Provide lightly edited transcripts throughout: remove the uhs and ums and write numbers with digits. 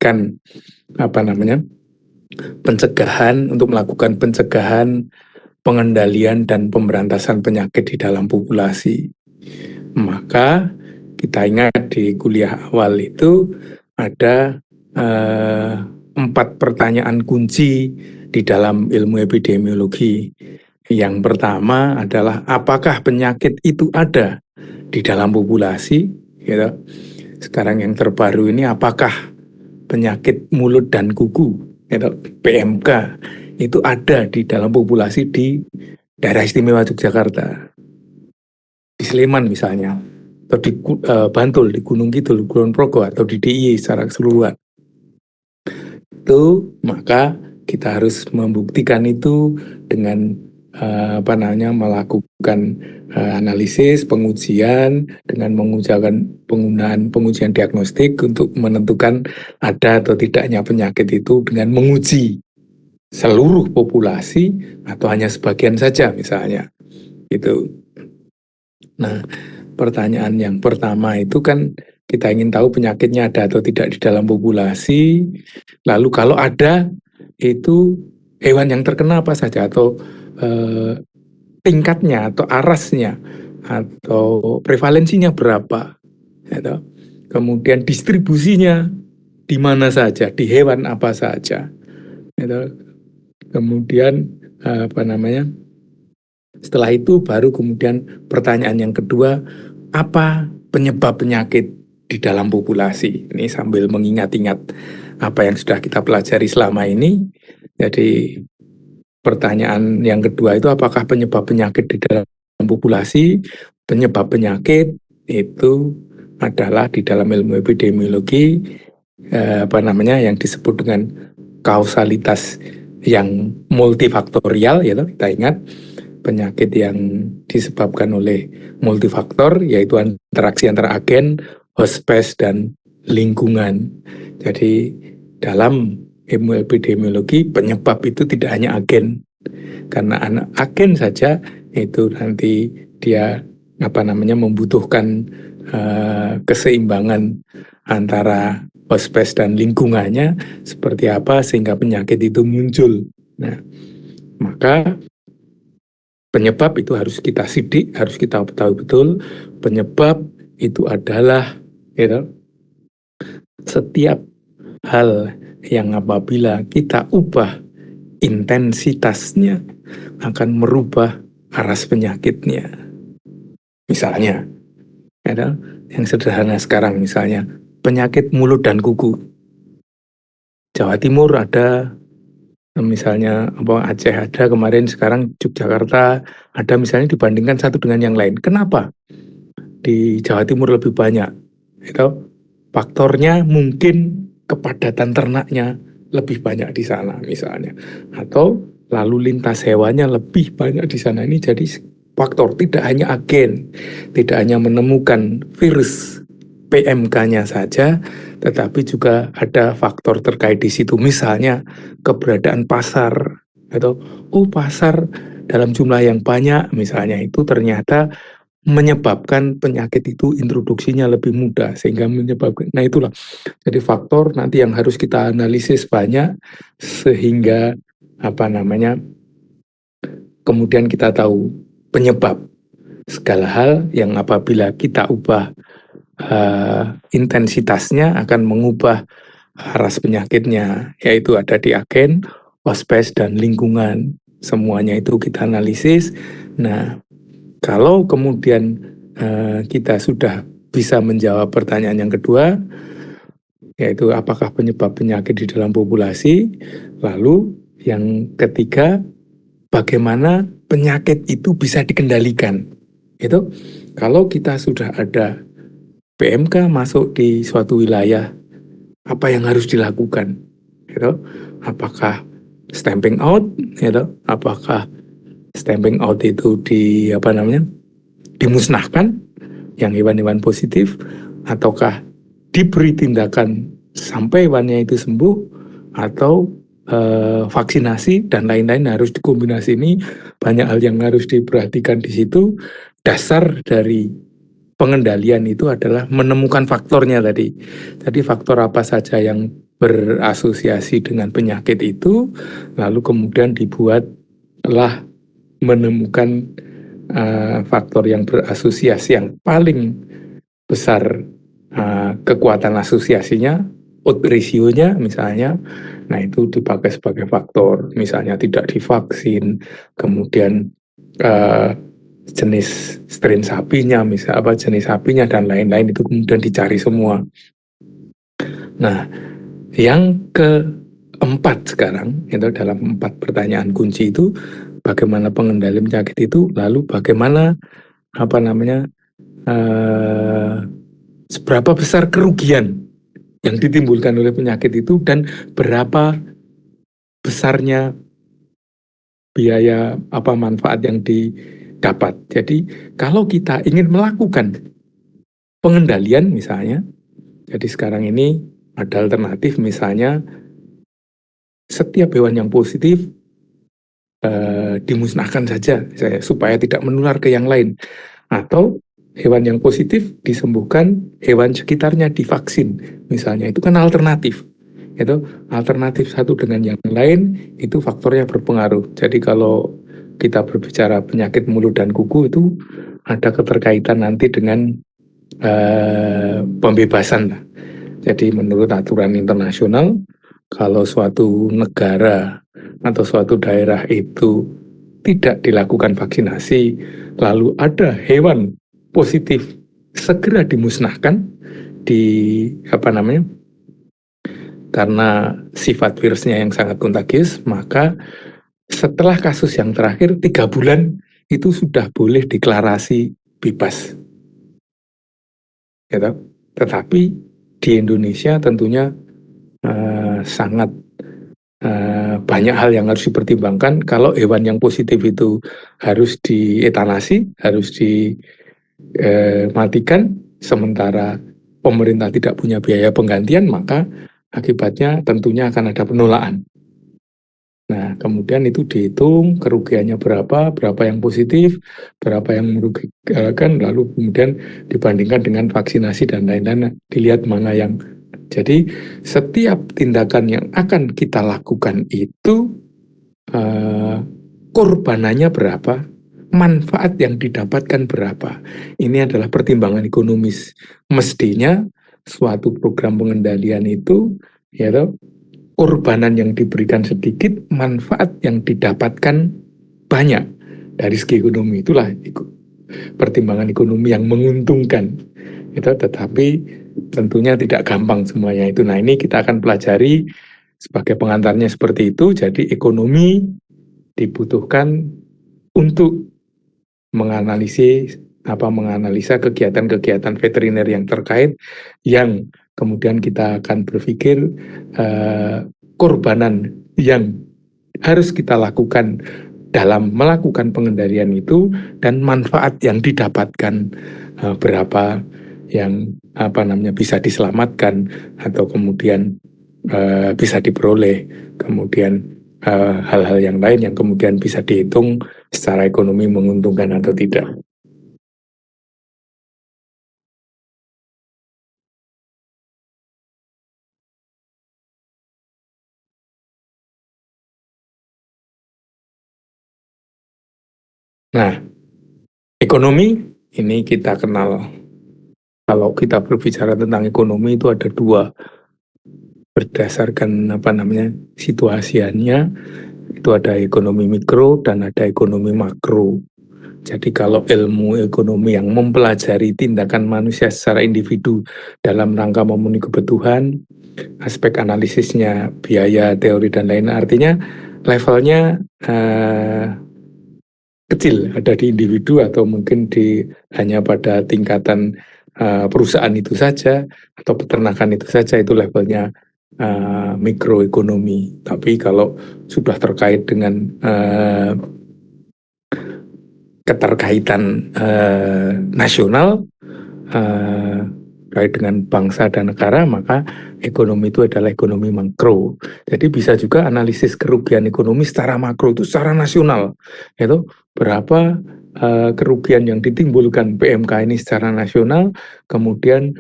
meningkatkan pencegahan, untuk melakukan pencegahan, pengendalian dan pemberantasan penyakit di dalam populasi. Maka kita ingat di kuliah awal itu ada 4 pertanyaan kunci di dalam ilmu epidemiologi. Yang pertama adalah apakah penyakit itu ada di dalam populasi, gitu. Sekarang yang terbaru ini apakah penyakit mulut dan kuku, gitu, PMK, itu ada di dalam populasi di daerah istimewa Yogyakarta, di Sleman misalnya, atau di Bantul, di Gunung Kidul, Kulon Progo, atau di DIY secara keseluruhan. Itu maka kita harus membuktikan itu dengan melakukan analisis, pengujian, dengan menggunakan penggunaan pengujian diagnostik untuk menentukan ada atau tidaknya penyakit itu dengan menguji seluruh populasi atau hanya sebagian saja misalnya, gitu. Nah, pertanyaan yang pertama itu kan kita ingin tahu penyakitnya ada atau tidak di dalam populasi. Lalu kalau ada, itu hewan yang terkena apa saja, atau tingkatnya atau arasnya atau prevalensinya berapa, gitu. Kemudian distribusinya di mana saja, di hewan apa saja, gitu. Kemudian setelah itu baru kemudian pertanyaan yang kedua, apa penyebab penyakit di dalam populasi? Ini sambil mengingat-ingat apa yang sudah kita pelajari selama ini. Jadi pertanyaan yang kedua itu apakah penyebab penyakit di dalam populasi? Penyebab penyakit itu adalah di dalam ilmu epidemiologi yang disebut dengan kausalitas yang multifaktorial, ya, kita ingat penyakit yang disebabkan oleh multifaktor, yaitu interaksi antara agen, host space, dan lingkungan. Jadi dalam ilmu epidemiologi penyebab itu tidak hanya agen, karena agen saja itu nanti dia membutuhkan keseimbangan antara host space dan lingkungannya seperti apa sehingga penyakit itu muncul. Nah, maka penyebab itu harus kita sidik, harus kita tahu betul. Penyebab itu adalah, gitu, setiap hal yang apabila kita ubah intensitasnya akan merubah aras penyakitnya. Misalnya, gitu, yang sederhana sekarang misalnya penyakit mulut dan kuku. Jawa Timur ada, misalnya Aceh ada kemarin, sekarang Yogyakarta ada misalnya, dibandingkan satu dengan yang lain. Kenapa di Jawa Timur lebih banyak? Itu faktornya mungkin kepadatan ternaknya lebih banyak di sana misalnya, atau lalu lintas hewannya lebih banyak di sana. Ini jadi faktor, tidak hanya agen, tidak hanya menemukan virus PMK-nya saja, tetapi juga ada faktor terkait di situ. Misalnya keberadaan pasar, atau pasar dalam jumlah yang banyak misalnya, itu ternyata menyebabkan penyakit itu introduksinya lebih mudah sehingga menyebabkan. Nah, itulah jadi faktor nanti yang harus kita analisis banyak sehingga kemudian kita tahu penyebab segala hal yang apabila kita ubah intensitasnya akan mengubah aras penyakitnya, yaitu ada di agen, hospes, dan lingkungan. Semuanya itu kita analisis. Nah, kalau kemudian kita sudah bisa menjawab pertanyaan yang kedua, yaitu apakah penyebab penyakit di dalam populasi, lalu yang ketiga, bagaimana penyakit itu bisa dikendalikan. Itu kalau kita sudah ada PMK masuk di suatu wilayah, apa yang harus dilakukan? Gitu. Apakah stamping out? Gitu. Apakah stamping out itu dimusnahkan yang hewan-hewan positif, ataukah diberi tindakan sampai hewannya itu sembuh, atau vaksinasi dan lain-lain harus dikombinasi. Ini banyak hal yang harus diperhatikan di situ. Dasar dari pengendalian itu adalah menemukan faktornya tadi. Jadi faktor apa saja yang berasosiasi dengan penyakit itu, lalu kemudian dibuatlah menemukan faktor yang berasosiasi yang paling besar, kekuatan asosiasinya, odds ratio-nya misalnya, nah itu dipakai sebagai faktor, misalnya tidak divaksin, kemudian jenis strain sapinya, jenis sapinya dan lain-lain itu kemudian dicari semua. Nah, yang keempat sekarang, itu dalam 4 pertanyaan kunci itu, bagaimana pengendalian penyakit itu, lalu bagaimana seberapa besar kerugian yang ditimbulkan oleh penyakit itu, dan berapa besarnya biaya manfaat yang didapat. Jadi kalau kita ingin melakukan pengendalian misalnya, jadi sekarang ini ada alternatif, misalnya setiap hewan yang positif dimusnahkan saja supaya tidak menular ke yang lain, atau hewan yang positif disembuhkan, hewan sekitarnya divaksin misalnya, itu kan alternatif. Itu alternatif satu dengan yang lain, itu faktornya berpengaruh. Jadi kalau kita berbicara penyakit mulut dan kuku, itu ada keterkaitan nanti dengan pembebasan lah. Jadi menurut aturan internasional, kalau suatu negara atau suatu daerah itu tidak dilakukan vaksinasi, lalu ada hewan positif, segera dimusnahkan karena sifat virusnya yang sangat kontagius. Maka setelah kasus yang terakhir 3 bulan itu sudah boleh deklarasi bebas, gitu. Tetapi di Indonesia tentunya sangat banyak hal yang harus dipertimbangkan. Kalau hewan yang positif itu harus dietanasi, harus dimatikan, sementara pemerintah tidak punya biaya penggantian, maka akibatnya tentunya akan ada penolakan. Nah, kemudian itu dihitung kerugiannya berapa yang positif, berapa yang merugikan, lalu kemudian dibandingkan dengan vaksinasi dan lain-lain, dilihat mana yang. Jadi setiap tindakan yang akan kita lakukan itu korbanannya berapa, manfaat yang didapatkan berapa. Ini adalah pertimbangan ekonomis. Mestinya suatu program pengendalian itu, yaitu korbanan yang diberikan sedikit, manfaat yang didapatkan banyak. Dari segi ekonomi, itulah pertimbangan ekonomi yang menguntungkan. Tetapi tentunya tidak gampang semuanya itu. Nah, ini kita akan pelajari sebagai pengantarnya seperti itu. Jadi ekonomi dibutuhkan untuk menganalisa kegiatan-kegiatan veteriner yang terkait, yang kemudian kita akan berpikir korbanan yang harus kita lakukan dalam melakukan pengendalian itu, dan manfaat yang didapatkan berapa yang bisa diselamatkan atau kemudian bisa diperoleh, kemudian hal-hal yang lain yang kemudian bisa dihitung secara ekonomi menguntungkan atau tidak. Nah, ekonomi ini kita kenal, kalau kita berbicara tentang ekonomi itu ada 2, berdasarkan situasinya, itu ada ekonomi mikro dan ada ekonomi makro. Jadi kalau ilmu ekonomi yang mempelajari tindakan manusia secara individu dalam rangka memenuhi kebutuhan, aspek analisisnya, biaya, teori, dan lain, artinya levelnya kecil, ada di individu atau mungkin hanya pada tingkatan perusahaan itu saja atau peternakan itu saja, itu levelnya mikroekonomi. Tapi kalau sudah terkait dengan keterkaitan nasional, terkait dengan bangsa dan negara, maka ekonomi itu adalah ekonomi makro. Jadi bisa juga analisis kerugian ekonomi secara makro, itu secara nasional, yaitu berapa kerugian yang ditimbulkan PMK ini secara nasional, kemudian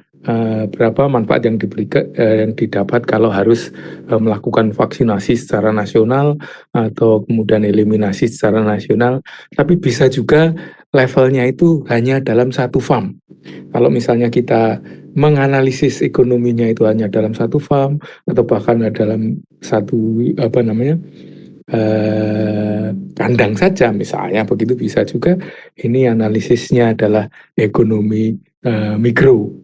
berapa manfaat yang yang didapat kalau harus melakukan vaksinasi secara nasional atau kemudian eliminasi secara nasional, tapi bisa juga levelnya itu hanya dalam satu farm. Kalau misalnya kita menganalisis ekonominya itu hanya dalam satu farm atau bahkan dalam satu apa namanya kandang saja misalnya, begitu bisa juga ini analisisnya adalah ekonomi mikro,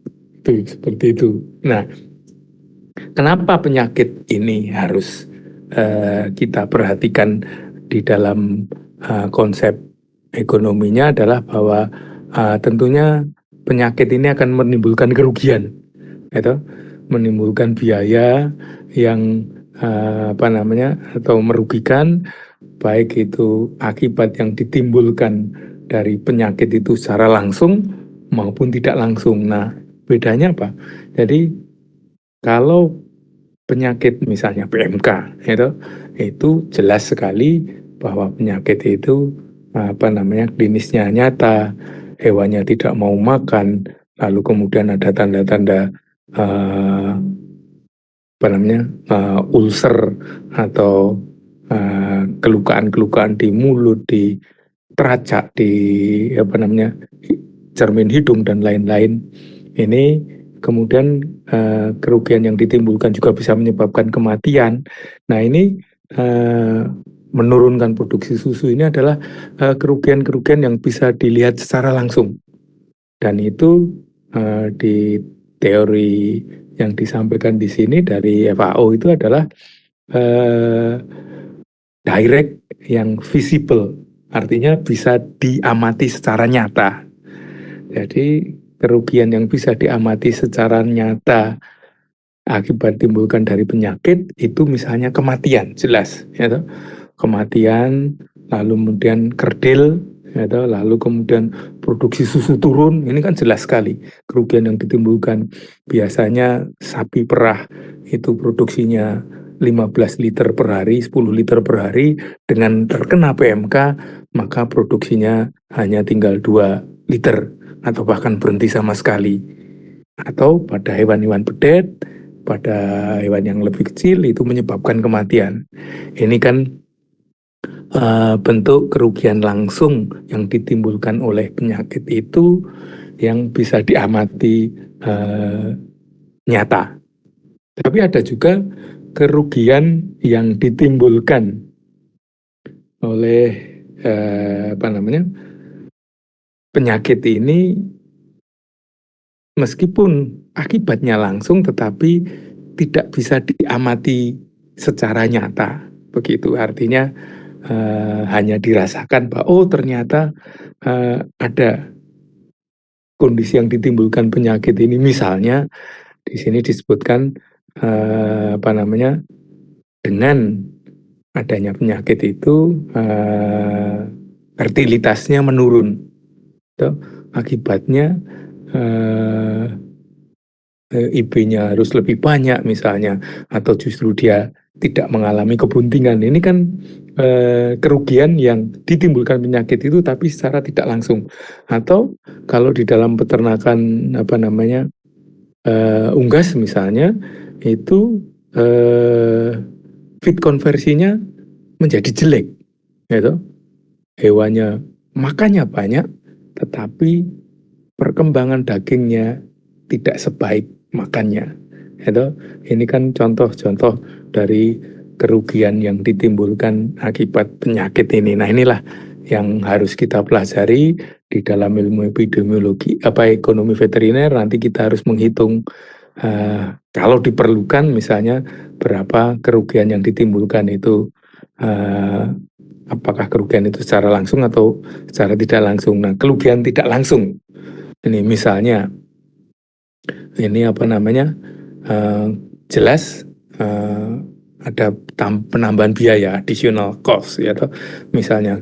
itu seperti itu. Nah, kenapa penyakit ini harus kita perhatikan di dalam konsep ekonominya adalah bahwa tentunya penyakit ini akan menimbulkan kerugian, itu menimbulkan biaya yang apa namanya atau merugikan, baik itu akibat yang ditimbulkan dari penyakit itu secara langsung maupun tidak langsung. Nah, bedanya apa? Jadi kalau penyakit misalnya PMK itu jelas sekali bahwa penyakit itu apa namanya klinisnya nyata, hewannya tidak mau makan, lalu kemudian ada tanda-tanda eh, apa namanya ulcer atau kelukaan-kelukaan di mulut, di teracak, di apa namanya cermin hidung dan lain-lain. Ini kemudian kerugian yang ditimbulkan juga bisa menyebabkan kematian. Nah, ini eh, menurunkan produksi susu ini adalah kerugian-kerugian yang bisa dilihat secara langsung. Dan itu di teori yang disampaikan di sini dari FAO itu adalah eh, direct yang visible, artinya bisa diamati secara nyata. Jadi kerugian yang bisa diamati secara nyata akibat timbulkan dari penyakit itu misalnya kematian, jelas, ya toh. Kematian, lalu kemudian kerdil, ya toh, lalu kemudian produksi susu turun, ini kan jelas sekali kerugian yang ditimbulkan. Biasanya sapi perah itu produksinya 15 liter per hari, 10 liter per hari, dengan terkena PMK, maka produksinya hanya tinggal 2 liter, atau bahkan berhenti sama sekali. Atau pada hewan-hewan pedet, pada hewan yang lebih kecil itu menyebabkan kematian. Ini kan bentuk kerugian langsung yang ditimbulkan oleh penyakit itu yang bisa diamati nyata. Tapi ada juga kerugian yang ditimbulkan oleh apa namanya penyakit ini, meskipun akibatnya langsung tetapi tidak bisa diamati secara nyata. Begitu artinya hanya dirasakan bahwa oh ternyata ada kondisi yang ditimbulkan penyakit ini. Misalnya di sini disebutkan apa namanya dengan adanya penyakit itu fertilitasnya menurun. Itu akibatnya IB-nya harus lebih banyak misalnya, atau justru dia tidak mengalami kebuntingan. Ini kan kerugian yang ditimbulkan penyakit itu tapi secara tidak langsung. Atau kalau di dalam peternakan apa namanya unggas misalnya, itu feed konversinya menjadi jelek, gitu. Hewannya makannya banyak, tetapi perkembangan dagingnya tidak sebaik makannya. Itu, ini kan contoh-contoh dari kerugian yang ditimbulkan akibat penyakit ini. Nah, inilah yang harus kita pelajari di dalam ilmu epidemiologi, apa ekonomi veteriner. Nanti kita harus menghitung kalau diperlukan misalnya berapa kerugian yang ditimbulkan itu, apakah kerugian itu secara langsung atau secara tidak langsung. Nah, kerugian tidak langsung ini misalnya ini apa namanya jelas ada penambahan biaya additional cost, ya toh. Misalnya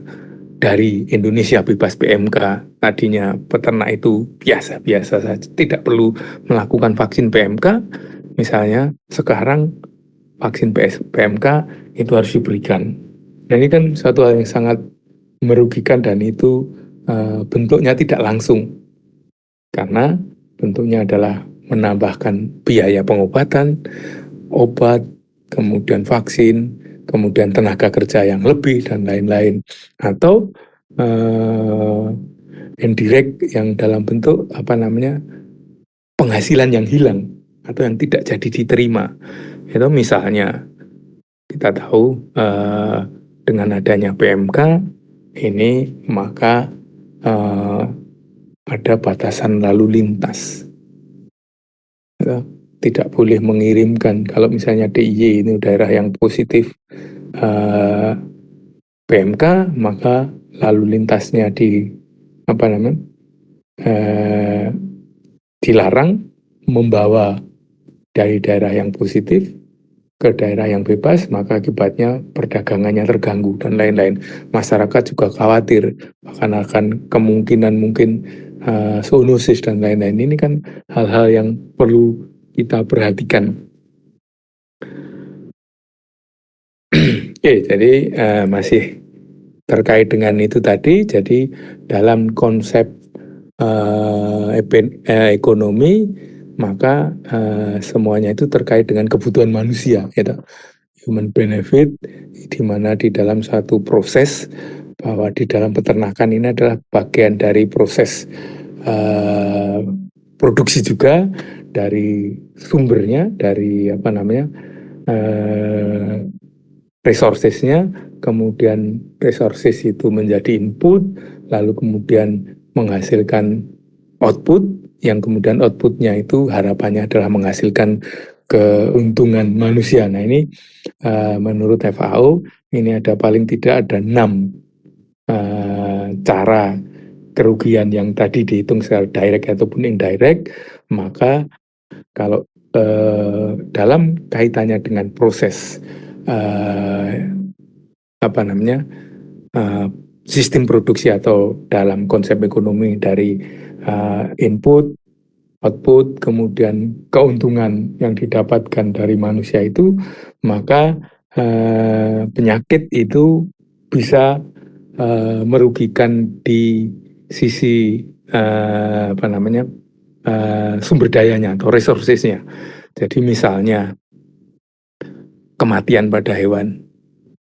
dari Indonesia bebas PMK, tadinya peternak itu biasa-biasa saja, tidak perlu melakukan vaksin PMK, misalnya sekarang vaksin PMK itu harus diberikan. Dan ini kan suatu hal yang sangat merugikan, dan itu bentuknya tidak langsung karena bentuknya adalah menambahkan biaya pengobatan, obat, kemudian vaksin, kemudian tenaga kerja yang lebih dan lain-lain, atau indirect yang dalam bentuk penghasilan yang hilang atau yang tidak jadi diterima. Itu misalnya kita tahu dengan adanya PMK ini maka ada batasan lalu lintas. Ya, tidak boleh mengirimkan kalau misalnya DIY ini daerah yang positif PMK, maka lalu lintasnya eh, dilarang membawa dari daerah yang positif ke daerah yang bebas, maka akibatnya perdagangannya terganggu dan lain-lain. Masyarakat juga khawatir bahkan akan kemungkinan mungkin zoonosis dan lain-lain. Ini kan hal-hal yang perlu kita perhatikan. Jadi masih terkait dengan itu tadi. Jadi dalam konsep ekonomi, maka semuanya itu terkait dengan kebutuhan manusia, gitu. Human benefit, di mana di dalam satu proses, bahwa di dalam peternakan ini adalah bagian dari proses produksi juga, dari sumbernya, dari resourcesnya, kemudian resources itu menjadi input, lalu kemudian menghasilkan output, yang kemudian outputnya itu harapannya adalah menghasilkan keuntungan manusia. Nah ini menurut FAO ini ada paling tidak ada 6 cara kerugian yang tadi dihitung secara direct ataupun indirect. Maka kalau dalam kaitannya dengan proses sistem produksi atau dalam konsep ekonomi dari input, output, kemudian keuntungan yang didapatkan dari manusia itu, maka penyakit itu bisa merugikan di sisi sumber dayanya atau resourcesnya. Jadi misalnya kematian pada hewan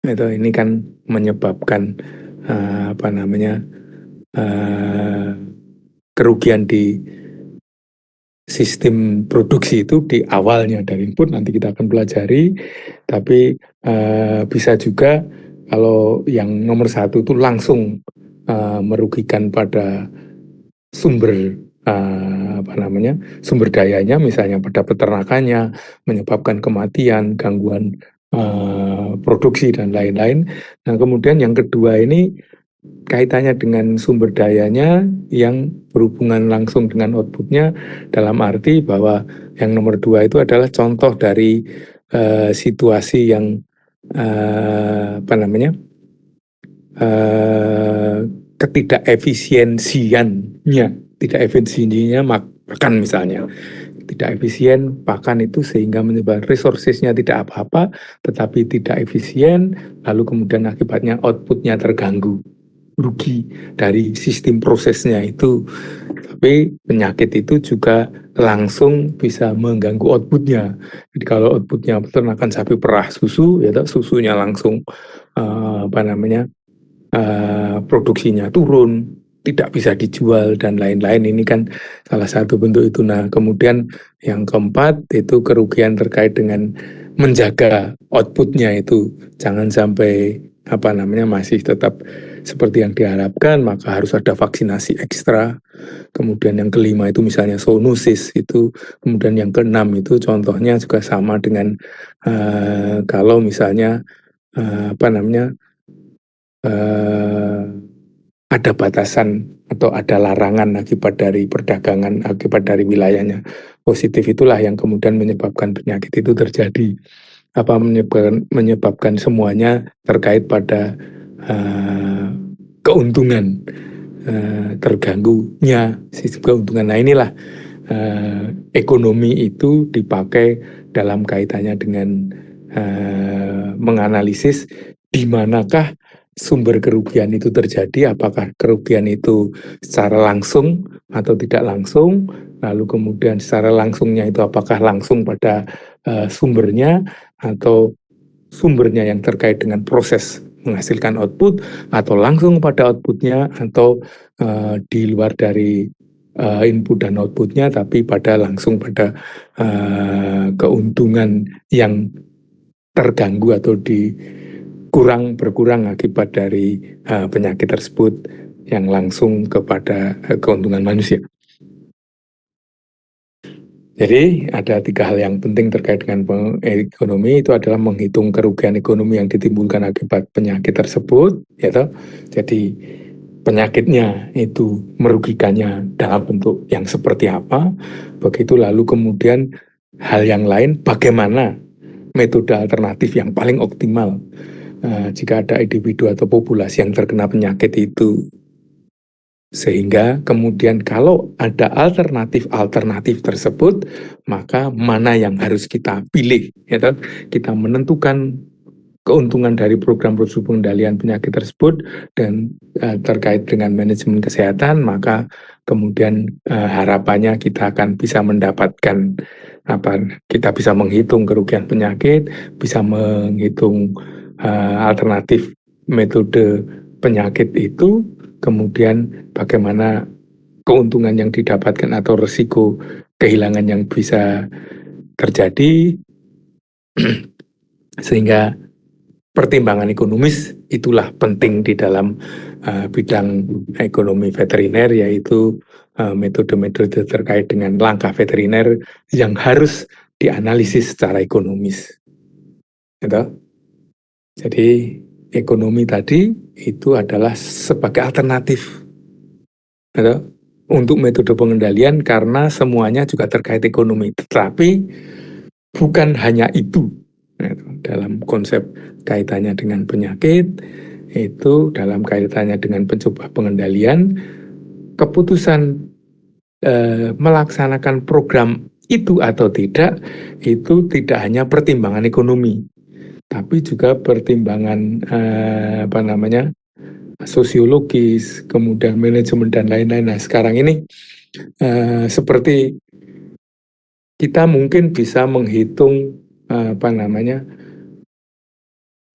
itu ini kan menyebabkan kerugian di sistem produksi itu di awalnya dari input, nanti kita akan pelajari. Tapi bisa juga kalau yang nomor satu itu langsung merugikan pada sumber sumber dayanya, misalnya pada peternakannya, menyebabkan kematian, gangguan produksi dan lain-lain. Nah kemudian yang kedua ini kaitannya dengan sumber dayanya yang berhubungan langsung dengan outputnya, dalam arti bahwa yang nomor dua itu adalah contoh dari situasi yang ketidakefisiensiannya, tidak efisiensinya makan misalnya, tidak efisien pakan itu sehingga menyebabkan resourcesnya tidak apa-apa, tetapi tidak efisien, lalu kemudian akibatnya outputnya terganggu, rugi dari sistem prosesnya itu. Tapi penyakit itu juga langsung bisa mengganggu outputnya. Jadi kalau outputnya peternakan sapi perah susu, ya susunya langsung produksinya turun, tidak bisa dijual dan lain-lain. Ini kan salah satu bentuk itu. Nah, kemudian yang keempat itu kerugian terkait dengan menjaga outputnya itu jangan sampai masih tetap seperti yang diharapkan, maka harus ada vaksinasi ekstra. Kemudian yang kelima itu misalnya zoonosis itu, kemudian yang keenam itu contohnya juga sama dengan kalau misalnya ada batasan atau ada larangan akibat dari perdagangan, akibat dari wilayahnya positif, itulah yang kemudian menyebabkan penyakit itu terjadi. Menyebabkan semuanya terkait pada keuntungan, terganggunya sistem keuntungan. Nah inilah ekonomi itu dipakai dalam kaitannya dengan menganalisis di manakah sumber kerugian itu terjadi, apakah kerugian itu secara langsung atau tidak langsung, lalu kemudian secara langsungnya itu apakah langsung pada sumbernya atau sumbernya yang terkait dengan proses menghasilkan output, atau langsung pada outputnya, atau di luar dari input dan outputnya tapi pada langsung pada keuntungan yang terganggu atau berkurang akibat dari penyakit tersebut yang langsung kepada keuntungan manusia. Jadi ada 3 hal yang penting terkait dengan ekonomi, itu adalah menghitung kerugian ekonomi yang ditimbulkan akibat penyakit tersebut, ya. Jadi penyakitnya itu merugikannya dalam bentuk yang seperti apa, begitu. Lalu kemudian hal yang lain, bagaimana metode alternatif yang paling optimal jika ada individu atau populasi yang terkena penyakit itu, sehingga kemudian kalau ada alternatif tersebut, maka mana yang harus kita pilih, ya. Kita menentukan keuntungan dari program pengendalian penyakit tersebut dan terkait dengan manajemen kesehatan, maka kemudian harapannya kita akan bisa mendapatkan kita bisa menghitung kerugian penyakit, bisa menghitung alternatif metode penyakit itu, kemudian bagaimana keuntungan yang didapatkan atau resiko kehilangan yang bisa terjadi, sehingga pertimbangan ekonomis itulah penting di dalam bidang ekonomi veteriner, yaitu metode-metode terkait dengan langkah veteriner yang harus dianalisis secara ekonomis. Gitu. Jadi ekonomi tadi itu adalah sebagai alternatif, gitu, untuk metode pengendalian karena semuanya juga terkait ekonomi. Tetapi bukan hanya itu, gitu, dalam konsep kaitannya dengan penyakit, itu dalam kaitannya dengan pencoba pengendalian, keputusan melaksanakan program itu atau tidak, itu tidak hanya pertimbangan ekonomi, tapi juga pertimbangan sosiologis, kemudian manajemen dan lain-lain. Nah, sekarang ini seperti kita mungkin bisa menghitung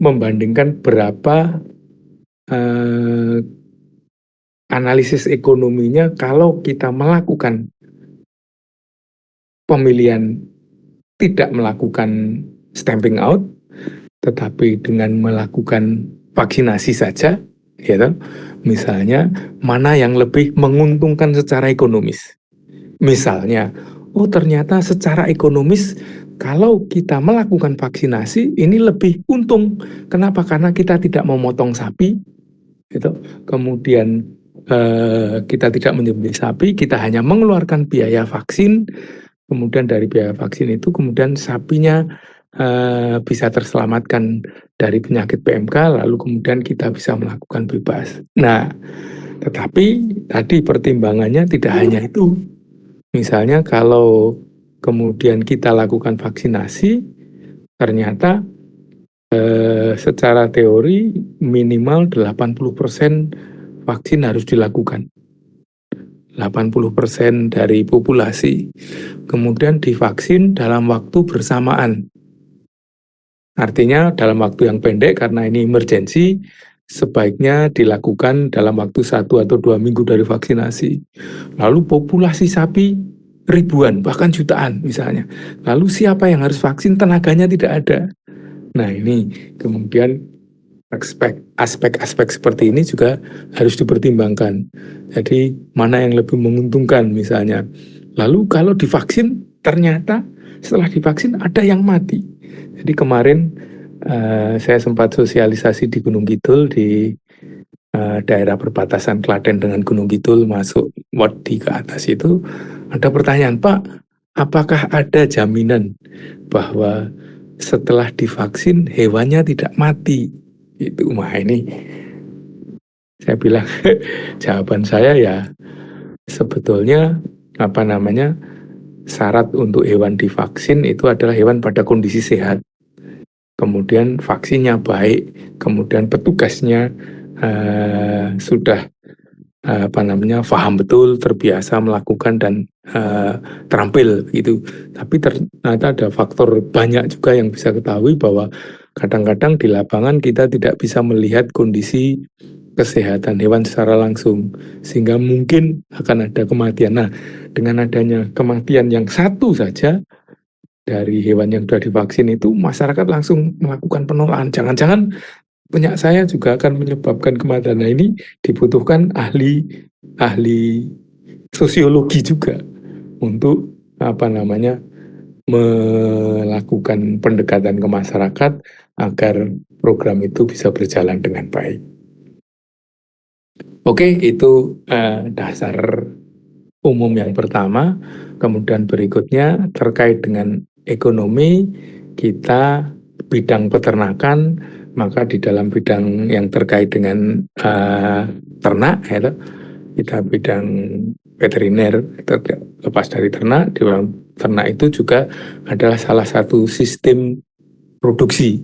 membandingkan berapa analisis ekonominya kalau kita melakukan pemilihan tidak melakukan stamping out, tetapi dengan melakukan vaksinasi saja, gitu. Misalnya mana yang lebih menguntungkan secara ekonomis. Misalnya, oh ternyata secara ekonomis kalau kita melakukan vaksinasi ini lebih untung. Kenapa? Karena kita tidak memotong sapi, gitu. Kemudian kita tidak menyembelih sapi, kita hanya mengeluarkan biaya vaksin. Kemudian dari biaya vaksin itu kemudian sapinya bisa terselamatkan dari penyakit PMK, lalu kemudian kita bisa melakukan bebas. Nah, tetapi tadi pertimbangannya tidak hanya itu. Misalnya kalau kemudian kita lakukan vaksinasi, ternyata secara teori minimal 80% vaksin harus dilakukan. 80% dari populasi kemudian divaksin dalam waktu bersamaan. Artinya dalam waktu yang pendek, karena ini emergensi, sebaiknya dilakukan dalam waktu 1 atau 2 minggu dari vaksinasi. Lalu populasi sapi ribuan, bahkan jutaan misalnya. Lalu siapa yang harus vaksin? Tenaganya tidak ada. Nah, ini kemudian aspek-aspek seperti ini juga harus dipertimbangkan. Jadi mana yang lebih menguntungkan misalnya. Lalu kalau divaksin, ternyata setelah divaksin ada yang mati. Jadi kemarin saya sempat sosialisasi di Gunung Kidul, di daerah perbatasan Klaten dengan Gunung Kidul, masuk Wadi ke atas itu, ada pertanyaan, Pak, apakah ada jaminan bahwa setelah divaksin hewannya tidak mati? Itu ini saya bilang jawaban saya ya sebetulnya syarat untuk hewan divaksin itu adalah hewan pada kondisi sehat. kemudian vaksinnya baik, kemudian petugasnya sudah paham betul, terbiasa melakukan dan terampil gitu. Tapi ternyata ada faktor banyak juga yang bisa ketahui bahwa kadang-kadang di lapangan kita tidak bisa melihat kondisi kesehatan hewan secara langsung, sehingga mungkin akan ada kematian. Nah, dengan adanya kematian yang satu saja dari hewan yang sudah divaksin itu, masyarakat langsung melakukan penolakan. Jangan-jangan punya saya juga akan menyebabkan kematian. Nah, ini dibutuhkan ahli ahli sosiologi juga untuk melakukan pendekatan ke masyarakat agar program itu bisa berjalan dengan baik. Oke, itu dasar umum yang pertama. Kemudian berikutnya terkait dengan ekonomi, kita bidang peternakan, maka di dalam bidang yang terkait dengan ternak, ya, kita bidang veteriner, lepas dari ternak, di dalam ternak itu juga adalah salah satu sistem produksi.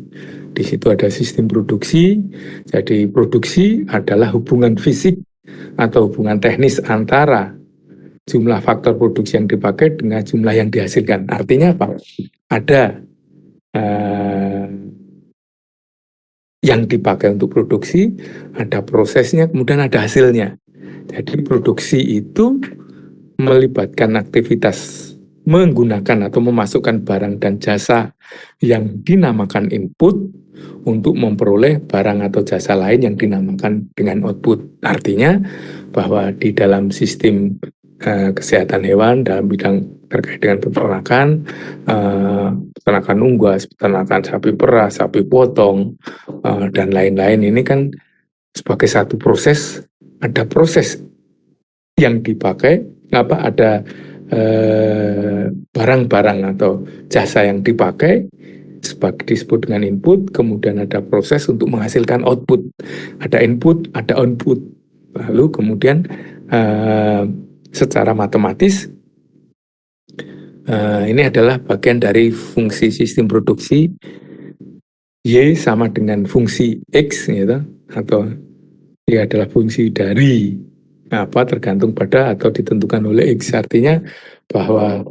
Di situ ada sistem produksi, jadi produksi adalah hubungan fisik atau hubungan teknis antara jumlah faktor produksi yang dipakai dengan jumlah yang dihasilkan. Artinya apa? Ada yang dipakai untuk produksi, ada prosesnya, kemudian ada hasilnya. Jadi produksi itu melibatkan aktivitas menggunakan atau memasukkan barang dan jasa yang dinamakan input untuk memperoleh barang atau jasa lain yang dinamakan dengan output. Artinya bahwa di dalam sistem kesehatan hewan, dalam bidang terkait dengan peternakan, peternakan unggas, peternakan sapi perah, sapi potong, dan lain-lain, ini kan sebagai satu proses, ada proses yang dipakai, ada barang-barang atau jasa yang dipakai sebagai disebut dengan input, kemudian ada proses untuk menghasilkan output. Ada input, ada output. Lalu kemudian secara matematis ini adalah bagian dari fungsi sistem produksi. Y sama dengan fungsi X, gitu, atau Y adalah fungsi dari tergantung pada atau ditentukan oleh X. Artinya bahwa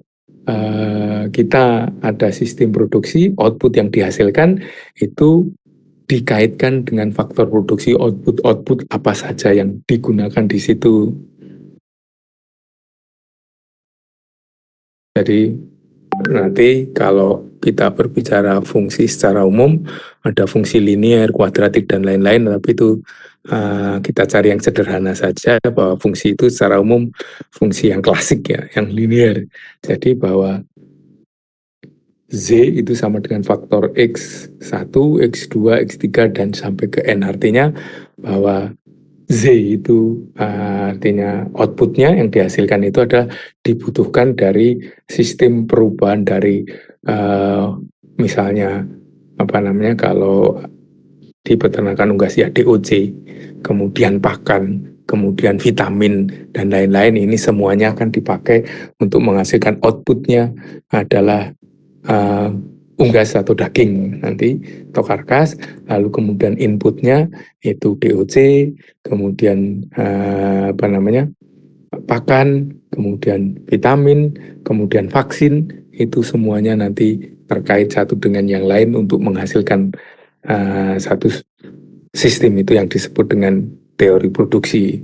kita ada sistem produksi, output yang dihasilkan itu dikaitkan dengan faktor produksi, output apa saja yang digunakan di situ. Jadi nanti kalau kita berbicara fungsi secara umum, ada fungsi linier, kuadratik, dan lain-lain, tapi itu kita cari yang sederhana saja, bahwa fungsi itu secara umum fungsi yang klasik, ya, yang linier. Jadi bahwa Z itu sama dengan faktor X1, X2, X3, dan sampai ke N. Artinya bahwa Z itu artinya outputnya yang dihasilkan itu adalah dibutuhkan dari sistem perubahan dari misalnya kalau di peternakan unggas ya DOC, kemudian pakan, kemudian vitamin, dan lain-lain, ini semuanya akan dipakai untuk menghasilkan outputnya adalah unggas atau daging nanti atau karkas, lalu kemudian inputnya itu DOC, kemudian pakan, kemudian vitamin, kemudian vaksin, itu semuanya nanti terkait satu dengan yang lain untuk menghasilkan satu sistem itu yang disebut dengan teori produksi.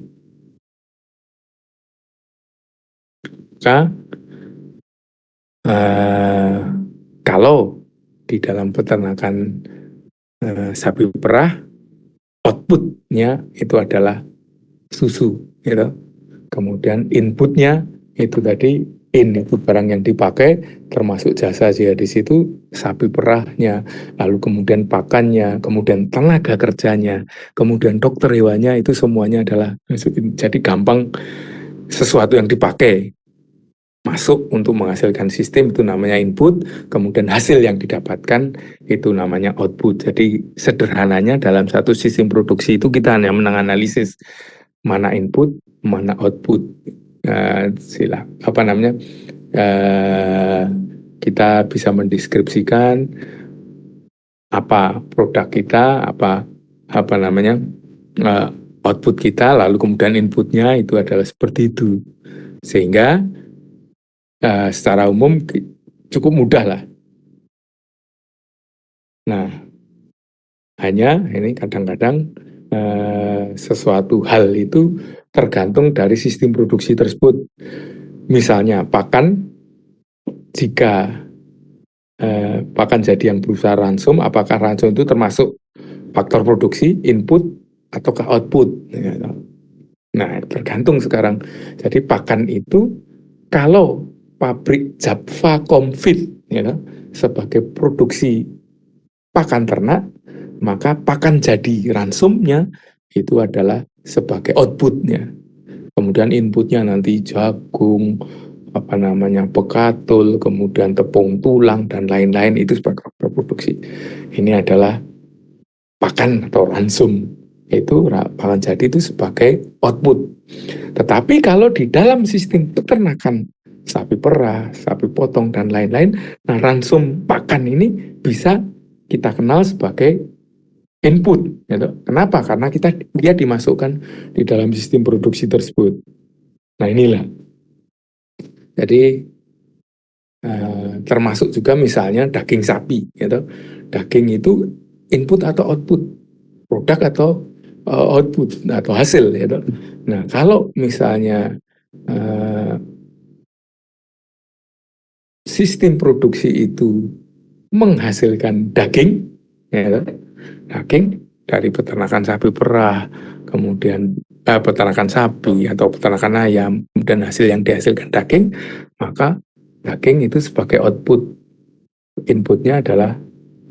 Maka kalau di dalam peternakan sapi perah, outputnya itu adalah susu, gitu. Kemudian inputnya itu tadi itu barang yang dipakai, termasuk jasa sih di situ, sapi perahnya, lalu kemudian pakannya, kemudian tenaga kerjanya, kemudian dokter hewannya, itu semuanya adalah, jadi gampang, sesuatu yang dipakai masuk untuk menghasilkan sistem itu namanya input, kemudian hasil yang didapatkan itu namanya output. Jadi sederhananya dalam satu sistem produksi itu kita hanya menganalisis mana input, mana output. Kita bisa mendeskripsikan apa produk kita, apa namanya eh, output kita, lalu kemudian inputnya itu adalah seperti itu. Sehingga secara umum cukup mudah lah. Nah, hanya ini kadang-kadang sesuatu hal itu tergantung dari sistem produksi tersebut. Misalnya pakan, jika pakan jadi yang berusaha ransum, apakah ransum itu termasuk faktor produksi, input, ataukah output? Nah, tergantung sekarang. Jadi pakan itu kalau pabrik Java Confit ya, sebagai produksi pakan ternak, maka pakan jadi ransumnya itu adalah sebagai outputnya. Kemudian inputnya nanti jagung, apa namanya bekatul, kemudian tepung tulang dan lain-lain itu sebagai produksi. Ini adalah pakan atau ransum. Itu pakan jadi itu sebagai output. Tetapi kalau di dalam sistem peternakan sapi perah, sapi potong dan lain-lain, nah ransum pakan ini bisa kita kenal sebagai input. Gitu. Kenapa? Karena dia dimasukkan di dalam sistem produksi tersebut. Nah inilah. Jadi termasuk juga misalnya daging sapi. Gitu. Daging itu input atau output, produk atau output atau hasil. Gitu. Nah kalau misalnya uh, sistem produksi itu menghasilkan daging, ya, daging dari peternakan sapi perah, kemudian peternakan sapi atau peternakan ayam, dan hasil yang dihasilkan daging, maka daging itu sebagai output, inputnya adalah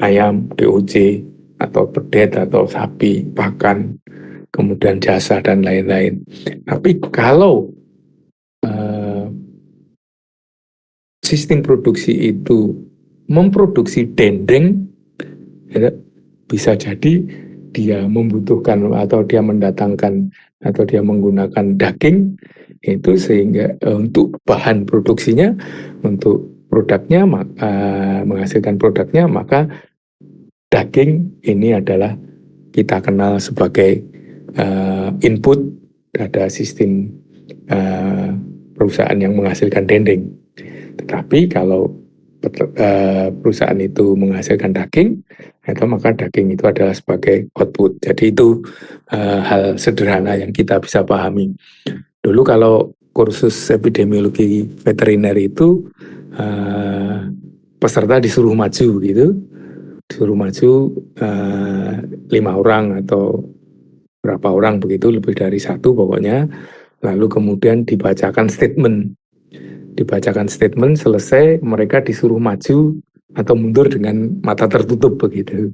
ayam, DOC, atau pedet, atau sapi, pakan, kemudian jasa, dan lain-lain. Tapi kalau uh, sistem produksi itu memproduksi dendeng, ya, bisa jadi dia membutuhkan atau dia mendatangkan atau dia menggunakan daging itu sehingga untuk bahan produksinya, untuk produknya, menghasilkan produknya, maka daging ini adalah kita kenal sebagai input pada sistem perusahaan yang menghasilkan dendeng. Tetapi kalau perusahaan itu menghasilkan daging, itu maka daging itu adalah sebagai output. Jadi itu hal sederhana yang kita bisa pahami. Dulu kalau kursus epidemiologi veteriner itu peserta disuruh maju gitu, disuruh maju 5 orang atau berapa orang begitu, lebih dari satu pokoknya. Lalu kemudian dibacakan statement selesai, mereka disuruh maju atau mundur dengan mata tertutup begitu,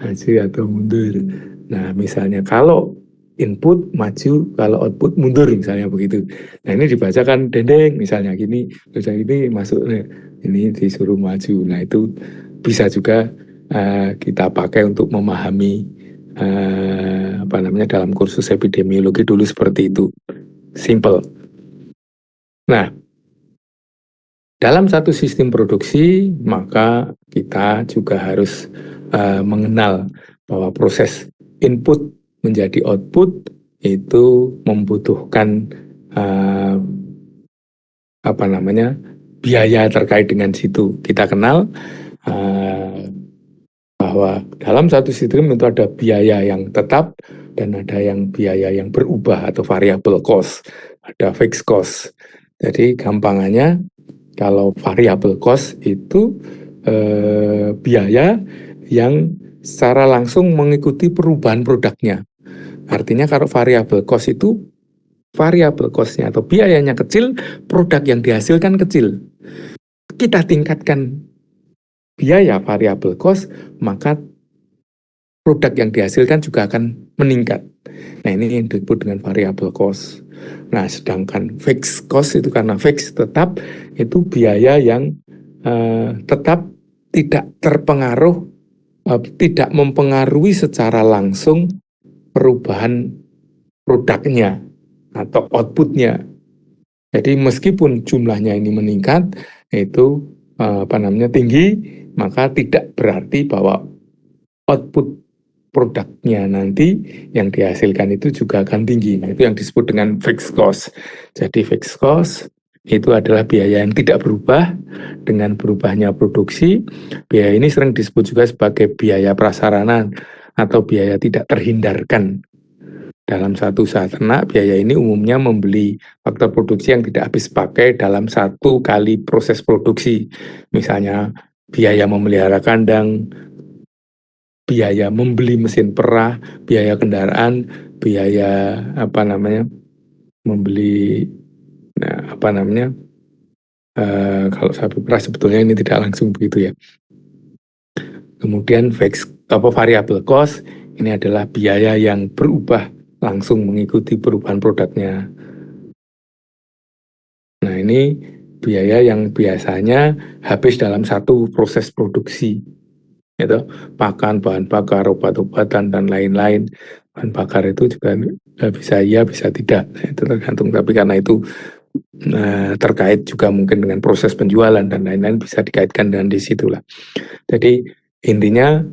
maju atau mundur. Nah misalnya kalau input maju, kalau output mundur misalnya begitu. Nah ini dibacakan dendeng misalnya gini, terus ini masuk, ini disuruh maju. Nah itu bisa juga kita pakai untuk memahami apa namanya dalam kursus epidemiologi dulu seperti itu, simple. Nah, dalam satu sistem produksi, maka kita juga harus mengenal bahwa proses input menjadi output itu membutuhkan uh, apa namanya biaya terkait dengan situ. Kita kenal uh, bahwa dalam satu sistem itu ada biaya yang tetap dan ada yang biaya yang berubah atau variable cost, ada fixed cost. Jadi gampangannya kalau variable cost itu biaya yang secara langsung mengikuti perubahan produknya. Artinya kalau variable cost itu variable cost-nya atau biayanya kecil, produk yang dihasilkan kecil. Kita tingkatkan biaya variable cost, maka produk yang dihasilkan juga akan meningkat. Nah ini yang disebut dengan variable cost. Nah sedangkan fixed cost itu karena fixed tetap, itu biaya yang tetap tidak terpengaruh, tidak mempengaruhi secara langsung perubahan produknya atau outputnya. Jadi meskipun jumlahnya ini meningkat, itu apa namanya tinggi, maka tidak berarti bahwa output produknya nanti yang dihasilkan itu juga akan tinggi. Nah, itu yang disebut dengan fixed cost. Jadi fixed cost itu adalah biaya yang tidak berubah dengan berubahnya produksi. Biaya ini sering disebut juga sebagai biaya prasarana atau biaya tidak terhindarkan. Dalam satu usaha ternak, biaya ini umumnya membeli faktor produksi yang tidak habis pakai dalam satu kali proses produksi. Misalnya biaya memelihara kandang, biaya membeli mesin perah, biaya kendaraan, biaya membeli kalau sapi perah sebetulnya ini tidak langsung begitu ya. Kemudian variable cost ini adalah biaya yang berubah langsung mengikuti perubahan produknya. Nah, ini biaya yang biasanya habis dalam satu proses produksi, gitu. Pakan, bahan bakar, obat-obatan, dan lain-lain. Bahan bakar itu juga bisa iya, bisa tidak. Itu tergantung, tapi karena itu terkait juga mungkin dengan proses penjualan dan lain-lain, bisa dikaitkan dengan disitulah. Jadi intinya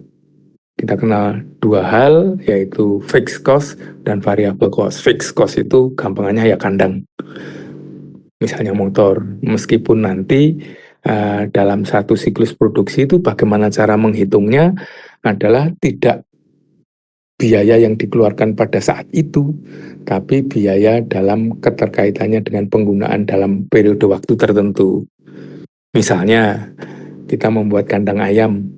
kita kenal dua hal, yaitu fixed cost dan variable cost. Fixed cost itu gampangannya ya kandang, misalnya motor. Meskipun nanti dalam satu siklus produksi itu bagaimana cara menghitungnya adalah tidak biaya yang dikeluarkan pada saat itu, tapi biaya dalam keterkaitannya dengan penggunaan dalam periode waktu tertentu. Misalnya kita membuat kandang ayam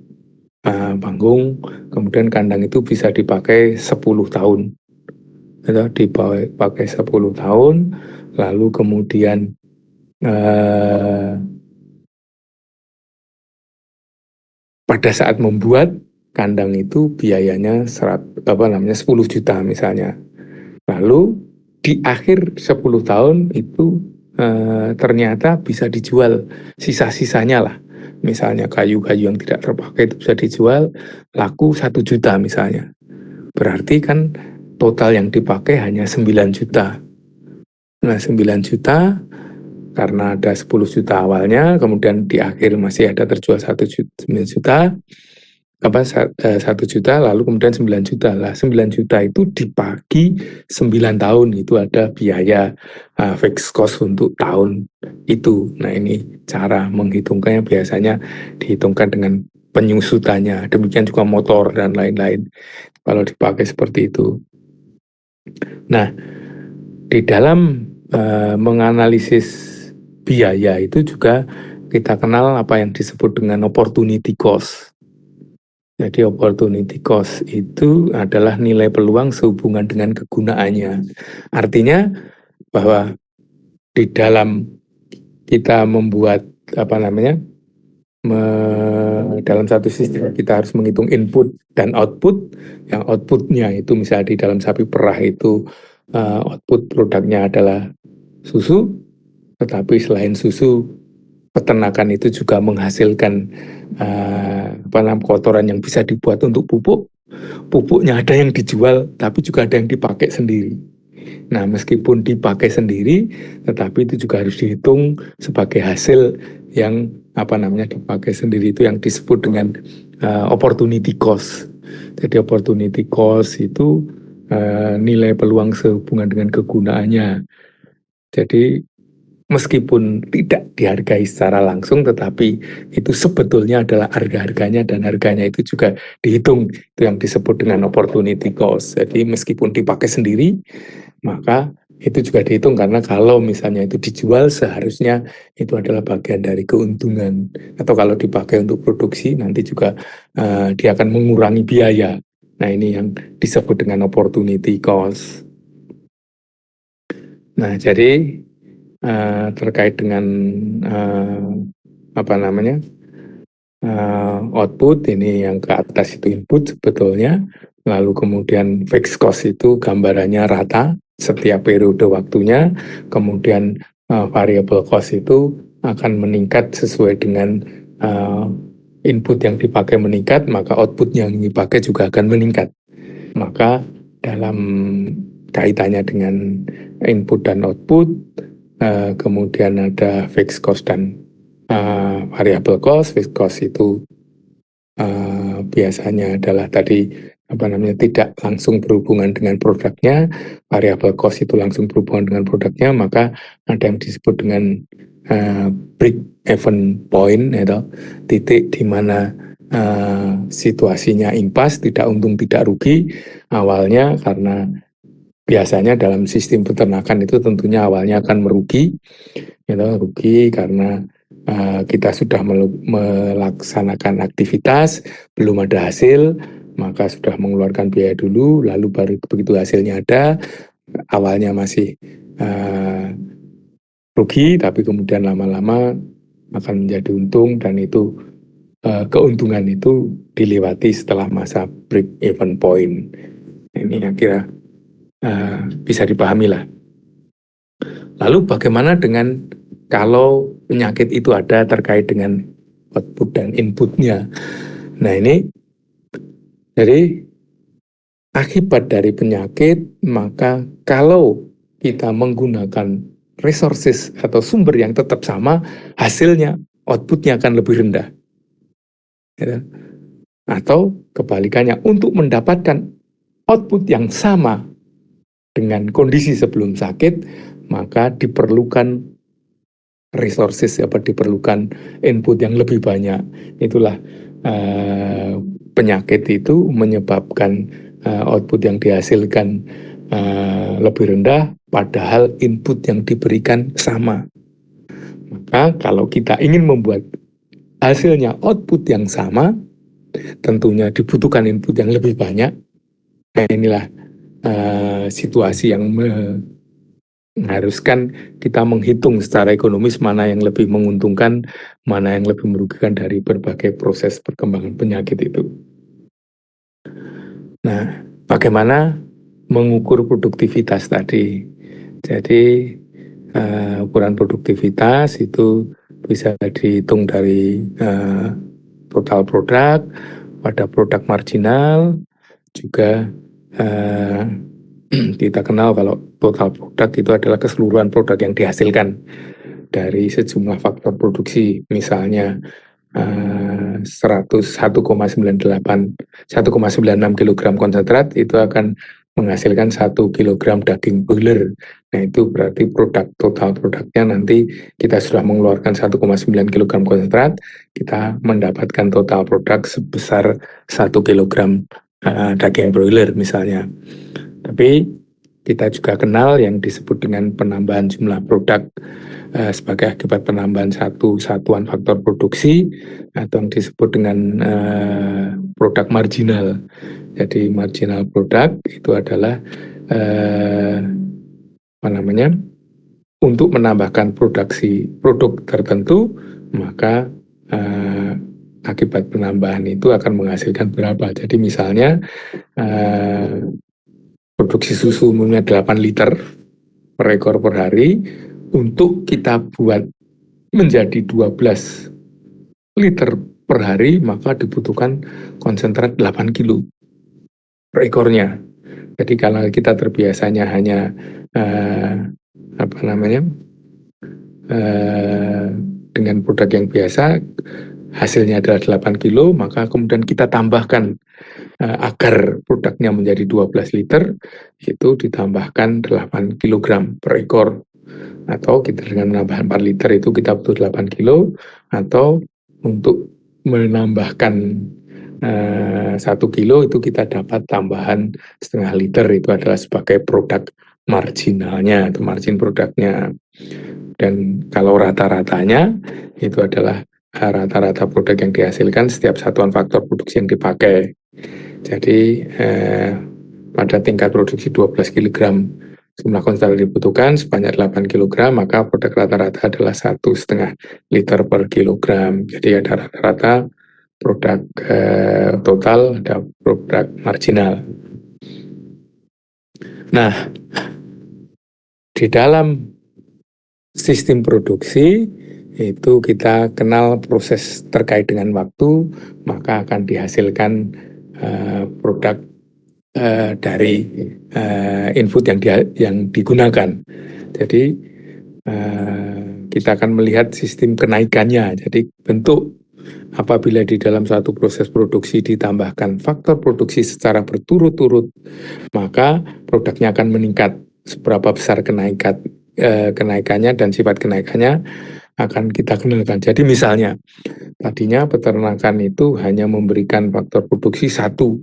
panggung, kemudian kandang itu bisa dipakai 10 tahun. Dipakai 10 tahun, lalu kemudian pada saat membuat kandang itu biayanya 10 juta misalnya. Lalu di akhir 10 tahun itu ternyata bisa dijual sisa-sisanya lah. Misalnya kayu-kayu yang tidak terpakai itu bisa dijual laku 1 juta misalnya. Berarti kan total yang dipakai hanya 9 juta. Nah, 9 juta karena ada 10 juta awalnya, kemudian di akhir masih ada terjual 1 juta, 1 juta, lalu kemudian 9 juta. Lah 9 juta itu dibagi 9 tahun, itu ada biaya fixed cost untuk tahun itu. Nah, ini cara menghitungkannya biasanya dihitungkan dengan penyusutannya. Demikian juga motor dan lain-lain kalau dipakai seperti itu. Nah, di dalam menganalisis biaya itu juga kita kenal apa yang disebut dengan opportunity cost. Jadi opportunity cost itu adalah nilai peluang sehubungan dengan kegunaannya. Artinya bahwa di dalam kita membuat dalam satu sistem kita harus menghitung input dan output. Yang outputnya itu misalnya di dalam sapi perah itu output produknya adalah susu, tetapi selain susu, peternakan itu juga menghasilkan kotoran yang bisa dibuat untuk pupuk. Pupuknya ada yang dijual, tapi juga ada yang dipakai sendiri. Nah, meskipun dipakai sendiri, tetapi itu juga harus dihitung sebagai hasil yang dipakai sendiri, itu yang disebut dengan opportunity cost. Jadi opportunity cost itu nilai peluang sehubungan dengan kegunaannya. Jadi meskipun tidak dihargai secara langsung, tetapi itu sebetulnya adalah harga-harganya, dan harganya itu juga dihitung. Itu yang disebut dengan opportunity cost. Jadi meskipun dipakai sendiri, maka itu juga dihitung, karena kalau misalnya itu dijual seharusnya itu adalah bagian dari keuntungan. Atau kalau dipakai untuk produksi, nanti juga dia akan mengurangi biaya. Nah, ini yang disebut dengan opportunity cost. Nah, jadi terkait dengan output, ini yang ke atas itu input sebetulnya, lalu kemudian fixed cost itu gambarannya rata setiap periode waktunya, kemudian variable cost itu akan meningkat sesuai dengan input yang dipakai meningkat, maka output yang dipakai juga akan meningkat. Maka dalam kaitannya dengan input dan output, kemudian ada fixed cost dan variable cost. Fixed cost itu biasanya adalah tadi tidak langsung berhubungan dengan produknya, variabel cost itu langsung berhubungan dengan produknya, maka ada yang disebut dengan break even point, titik di mana situasinya impas, tidak untung tidak rugi awalnya, karena biasanya dalam sistem peternakan itu tentunya awalnya akan merugi, rugi karena kita sudah melaksanakan aktivitas, belum ada hasil, maka sudah mengeluarkan biaya dulu, lalu baru begitu hasilnya ada, awalnya masih rugi, tapi kemudian lama-lama akan menjadi untung, dan itu keuntungan itu dilewati setelah masa break even point. Ini yang kira bisa dipahami lah. Lalu bagaimana dengan kalau penyakit itu ada terkait dengan output dan inputnya? Nah, ini jadi akibat dari penyakit, maka kalau kita menggunakan resources atau sumber yang tetap sama, hasilnya, outputnya akan lebih rendah. Ya. Atau kebalikannya, untuk mendapatkan output yang sama dengan kondisi sebelum sakit, maka diperlukan resources, diperlukan input yang lebih banyak. Itulah penyakit itu menyebabkan output yang dihasilkan lebih rendah, padahal input yang diberikan sama. Maka kalau kita ingin membuat hasilnya output yang sama, tentunya dibutuhkan input yang lebih banyak. Nah, inilah situasi yang mengharuskan kita menghitung secara ekonomis mana yang lebih menguntungkan, mana yang lebih merugikan dari berbagai proses perkembangan penyakit itu. Nah, bagaimana mengukur produktivitas tadi? Jadi, ukuran produktivitas itu bisa dihitung dari total produk, pada produk marginal, juga kita kenal kalau total produk itu adalah keseluruhan produk yang dihasilkan dari sejumlah faktor produksi, misalnya 1,96 kg konsentrat itu akan menghasilkan 1 kg daging broiler. Nah, itu berarti total produknya nanti kita sudah mengeluarkan 1,9 kg konsentrat, kita mendapatkan total produk sebesar 1 kg daging broiler misalnya. Tapi kita juga kenal yang disebut dengan penambahan jumlah produk sebagai akibat penambahan satu satuan faktor produksi, atau yang disebut dengan produk marginal. Jadi marginal produk itu adalah untuk menambahkan produksi produk tertentu, maka akibat penambahan itu akan menghasilkan berapa. Jadi misalnya produksi susu umumnya 8 liter per ekor per hari, untuk kita buat menjadi 12 liter per hari, maka dibutuhkan konsentrat 8 kilo per ekornya. Jadi kalau kita terbiasanya hanya dengan produk yang biasa, hasilnya adalah 8 kilo, maka kemudian kita tambahkan agar produknya menjadi 12 liter, itu ditambahkan 8 kg per ekor. Atau kita dengan menambah 4 liter itu kita butuh 8 kilo, atau untuk menambahkan 1 kilo itu kita dapat tambahan setengah liter, itu adalah sebagai produk marginalnya atau margin produknya. Dan kalau rata-ratanya itu adalah rata-rata produk yang dihasilkan setiap satuan faktor produksi yang dipakai. Jadi pada tingkat produksi 12 kg jumlah konsentrat dibutuhkan sebanyak 8 kg, maka produk rata-rata adalah 1,5 liter per kilogram. Jadi ada rata-rata produk total, ada produk marginal. Nah, di dalam sistem produksi itu kita kenal proses terkait dengan waktu, maka akan dihasilkan produk dari input yang digunakan. Jadi kita akan melihat sistem kenaikannya. Jadi bentuk Apabila di dalam suatu proses produksi ditambahkan faktor produksi secara berturut-turut, maka produknya akan meningkat. Seberapa besar kenaikannya dan sifat kenaikannya akan kita kenalkan. Jadi misalnya, tadinya peternakan itu hanya memberikan faktor produksi satu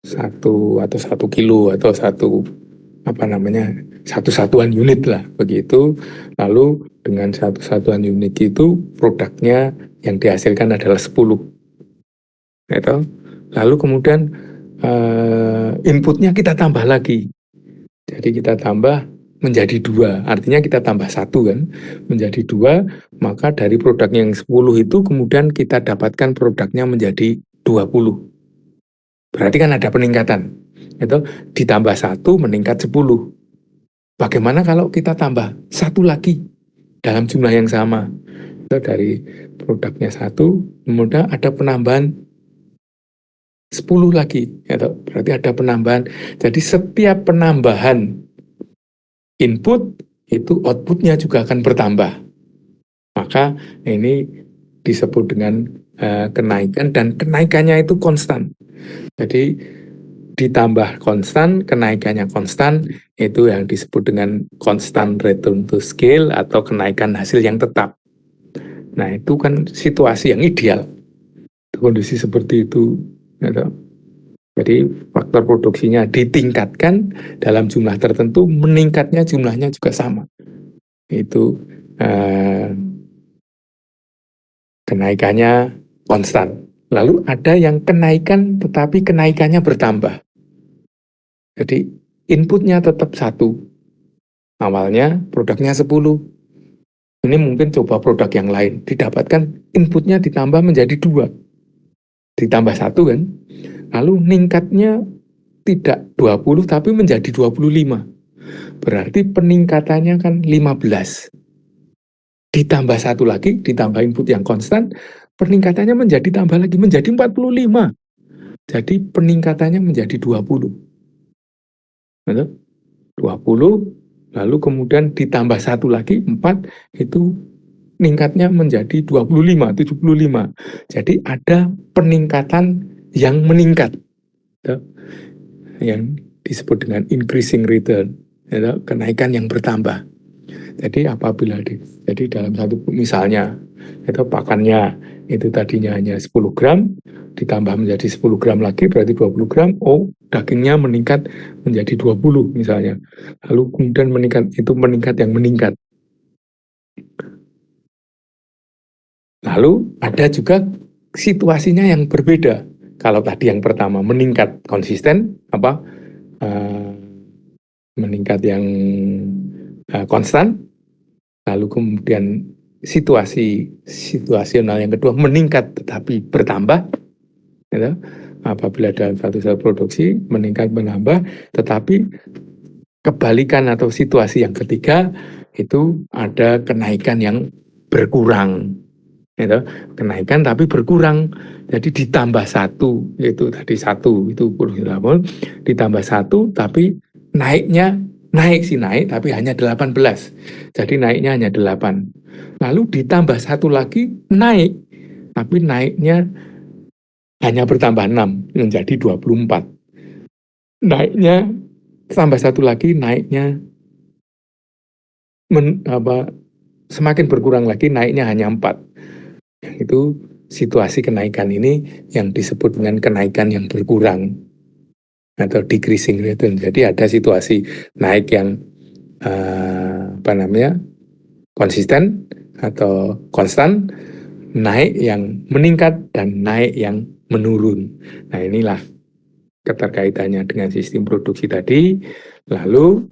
atau 1 kilo atau satu satuan unit lah begitu. Lalu dengan satu satuan unit itu produknya yang dihasilkan adalah 10 gitu. Lalu kemudian inputnya kita tambah lagi, jadi kita tambah menjadi 2, artinya kita tambah 1 kan, menjadi 2, maka dari produk yang 10 itu kemudian kita dapatkan produknya menjadi 20. Berarti kan ada peningkatan. Itu ditambah 1 meningkat 10. Bagaimana kalau kita tambah 1 lagi dalam jumlah yang sama? Itu dari produknya 1, kemudian ada penambahan 10 lagi. Itu berarti ada penambahan. Jadi setiap penambahan input itu outputnya juga akan bertambah. Maka ini disebut dengan kenaikan, dan kenaikannya itu konstan. Jadi ditambah konstan, kenaikannya konstan, itu yang disebut dengan constant return to scale atau kenaikan hasil yang tetap. Nah, itu kan situasi yang ideal. Kondisi seperti itu. Gitu. Jadi faktor produksinya ditingkatkan dalam jumlah tertentu, meningkatnya jumlahnya juga sama. Itu kenaikannya konstan. Lalu ada yang kenaikan tetapi kenaikannya bertambah. Jadi inputnya tetap 1. Awalnya produknya 10. Ini mungkin coba produk yang lain. Didapatkan inputnya ditambah menjadi 2. Ditambah 1 kan. Lalu ningkatnya tidak 20 tapi menjadi 25. Berarti peningkatannya kan 15. Ditambah 1 lagi, ditambah input yang konstan, peningkatannya menjadi tambah lagi, menjadi 45. Jadi peningkatannya menjadi 20. Betul? 20, lalu kemudian ditambah 1 lagi, 4, itu meningkatnya menjadi 25, 75. Jadi ada peningkatan yang meningkat. Betul? Yang disebut dengan increasing return. Betul? Kenaikan yang bertambah. Jadi apabila jadi dalam satu misalnya itu pakannya itu tadinya hanya 10 gram ditambah menjadi 10 gram lagi berarti 20 gram, dagingnya meningkat menjadi 20 misalnya. Lalu kemudian meningkat yang meningkat. Lalu ada juga situasinya yang berbeda. Kalau tadi yang pertama meningkat konsisten meningkat yang konstan. Lalu kemudian situasional yang kedua meningkat tetapi bertambah, gitu. Apabila dalam satu sel produksi meningkat menambah, tetapi kebalikan atau situasi yang ketiga itu ada kenaikan yang berkurang, gitu. Kenaikan tapi berkurang. Jadi ditambah 1, itu tadi 1 itu ditambah 1 tapi naik tapi hanya 18. Jadi naiknya hanya 8. Lalu ditambah 1 lagi naik, tapi naiknya hanya bertambah 6 menjadi 24. Naiknya tambah 1 lagi, naiknya semakin berkurang lagi, naiknya hanya 4. Itu situasi kenaikan ini yang disebut dengan kenaikan yang berkurang atau decreasing return. Jadi ada situasi naik yang konsisten atau konstan, naik yang meningkat, dan naik yang menurun. Nah, inilah keterkaitannya dengan sistem produksi tadi. Lalu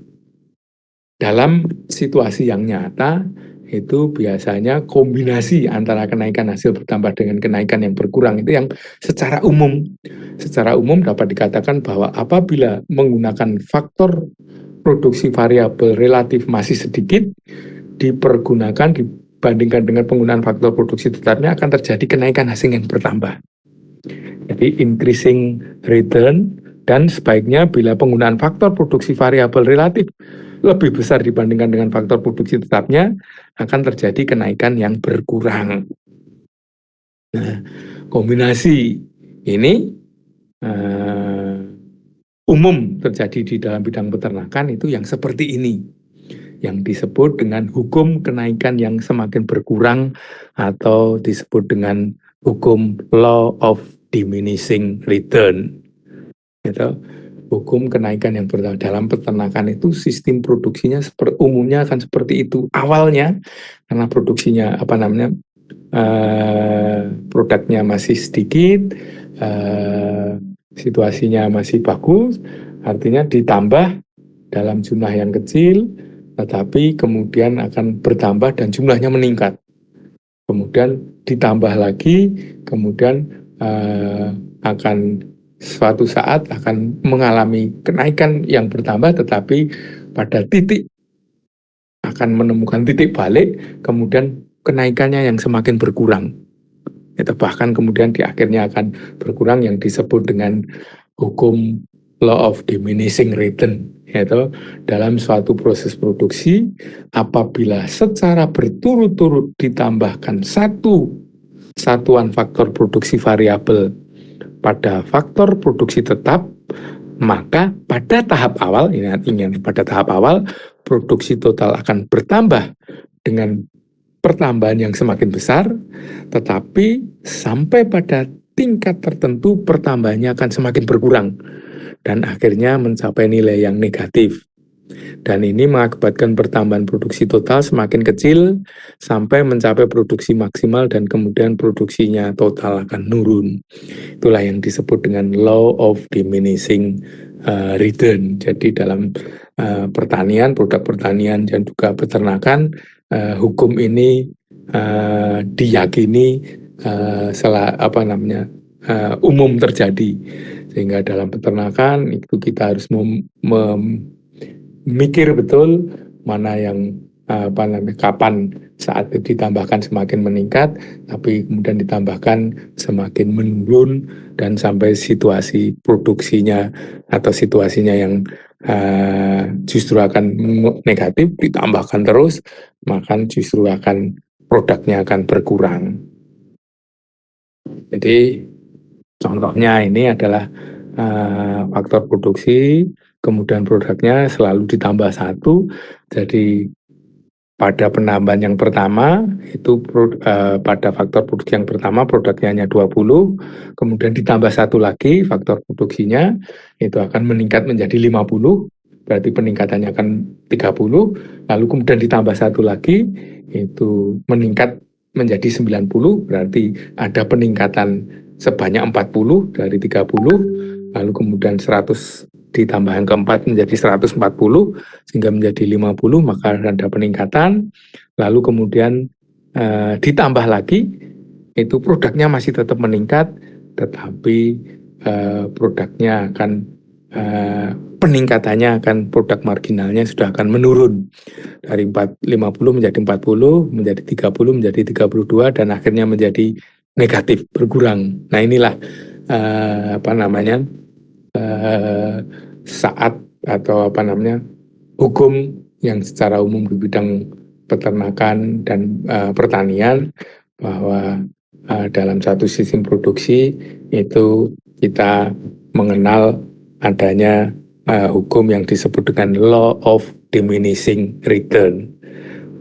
dalam situasi yang nyata itu biasanya kombinasi antara kenaikan hasil bertambah dengan kenaikan yang berkurang itu yang secara umum dapat dikatakan bahwa apabila menggunakan faktor produksi variabel relatif masih sedikit dipergunakan dibandingkan dengan penggunaan faktor produksi tetapnya, akan terjadi kenaikan hasil yang bertambah. Jadi increasing return, dan sebaiknya bila penggunaan faktor produksi variabel relatif lebih besar dibandingkan dengan faktor produksi tetapnya, akan terjadi kenaikan yang berkurang. Nah, kombinasi ini uh, umum terjadi di dalam bidang peternakan itu yang seperti ini, yang disebut dengan hukum kenaikan yang semakin berkurang atau disebut dengan hukum law of diminishing return. Gitu. Hukum kenaikan yang bertambah dalam peternakan itu sistem produksinya umumnya akan seperti itu awalnya, karena produksinya produknya masih sedikit, situasinya masih bagus, artinya ditambah dalam jumlah yang kecil, tetapi kemudian akan bertambah dan jumlahnya meningkat. Kemudian ditambah lagi, kemudian akan suatu saat akan mengalami kenaikan yang bertambah, tetapi pada titik akan menemukan titik balik, kemudian kenaikannya yang semakin berkurang. Itu bahkan kemudian di akhirnya akan berkurang, yang disebut dengan hukum law of diminishing return, yaitu dalam suatu proses produksi apabila secara berturut-turut ditambahkan satu satuan faktor produksi variabel pada faktor produksi tetap, maka pada tahap awal, ingat pada tahap awal produksi total akan bertambah dengan pertambahan yang semakin besar, tetapi sampai pada tingkat tertentu pertambahannya akan semakin berkurang dan akhirnya mencapai nilai yang negatif. Dan ini mengakibatkan pertambahan produksi total semakin kecil sampai mencapai produksi maksimal dan kemudian produksinya total akan menurun. Itulah yang disebut dengan law of diminishing return. Jadi dalam pertanian, produk pertanian dan juga peternakan, hukum ini diyakini umum terjadi, sehingga dalam peternakan itu kita harus mikir betul mana yang kapan saat itu ditambahkan semakin meningkat, tapi kemudian ditambahkan semakin menurun dan sampai situasi produksinya atau situasinya yang justru akan negatif ditambahkan terus, maka justru akan produknya akan berkurang. Jadi contohnya ini adalah faktor produksi, kemudian produknya selalu ditambah satu. Jadi pada penambahan yang pertama itu pada faktor produksi yang pertama produknya hanya 20, kemudian ditambah satu lagi faktor produksinya itu akan meningkat menjadi 50, berarti peningkatannya akan 30, lalu kemudian ditambah satu lagi itu meningkat menjadi 90, berarti ada peningkatan sebanyak 40 dari 30, lalu kemudian 100 ditambah yang keempat menjadi 140 sehingga menjadi 50, maka ada peningkatan. Lalu kemudian ditambah lagi, itu produknya masih tetap meningkat, tetapi produknya akan peningkatannya akan produk marginalnya sudah akan menurun dari 50 menjadi 40, menjadi 30, menjadi 32, dan akhirnya menjadi negatif, berkurang. Nah inilah saat atau hukum yang secara umum di bidang peternakan dan pertanian, bahwa dalam satu sistem produksi itu kita mengenal adanya hukum yang disebut dengan law of diminishing return,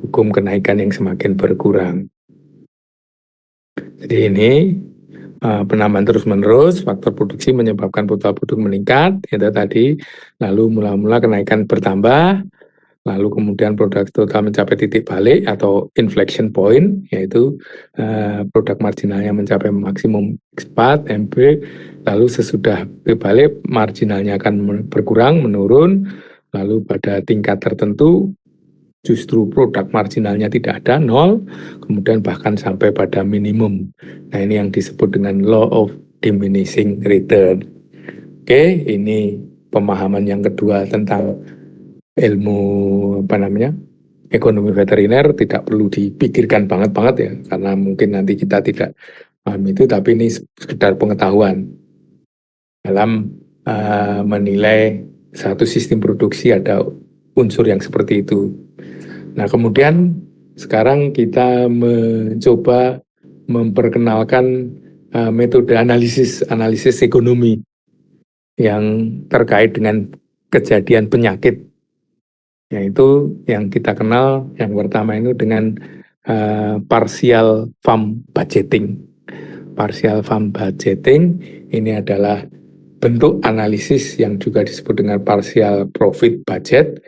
hukum kenaikan yang semakin berkurang. Jadi ini penambahan terus-menerus, faktor produksi menyebabkan total produk meningkat, itu tadi, lalu mula-mula kenaikan bertambah, lalu kemudian produk total mencapai titik balik atau inflection point, yaitu produk marginalnya mencapai maksimum X4, MB, lalu sesudah balik marginalnya akan berkurang, menurun, lalu pada tingkat tertentu justru produk marginalnya tidak ada, nol, kemudian bahkan sampai pada minimum. Nah ini yang disebut dengan law of diminishing return. Oke, ini pemahaman yang kedua tentang ilmu ekonomi veteriner. Tidak perlu dipikirkan banget ya, karena mungkin nanti kita tidak paham itu, tapi ini sekedar pengetahuan dalam menilai satu sistem produksi ada unsur yang seperti itu. Nah kemudian sekarang kita mencoba memperkenalkan metode analisis ekonomi yang terkait dengan kejadian penyakit, yaitu yang kita kenal yang pertama itu dengan partial farm budgeting. Partial farm budgeting ini adalah bentuk analisis yang juga disebut dengan partial profit budget.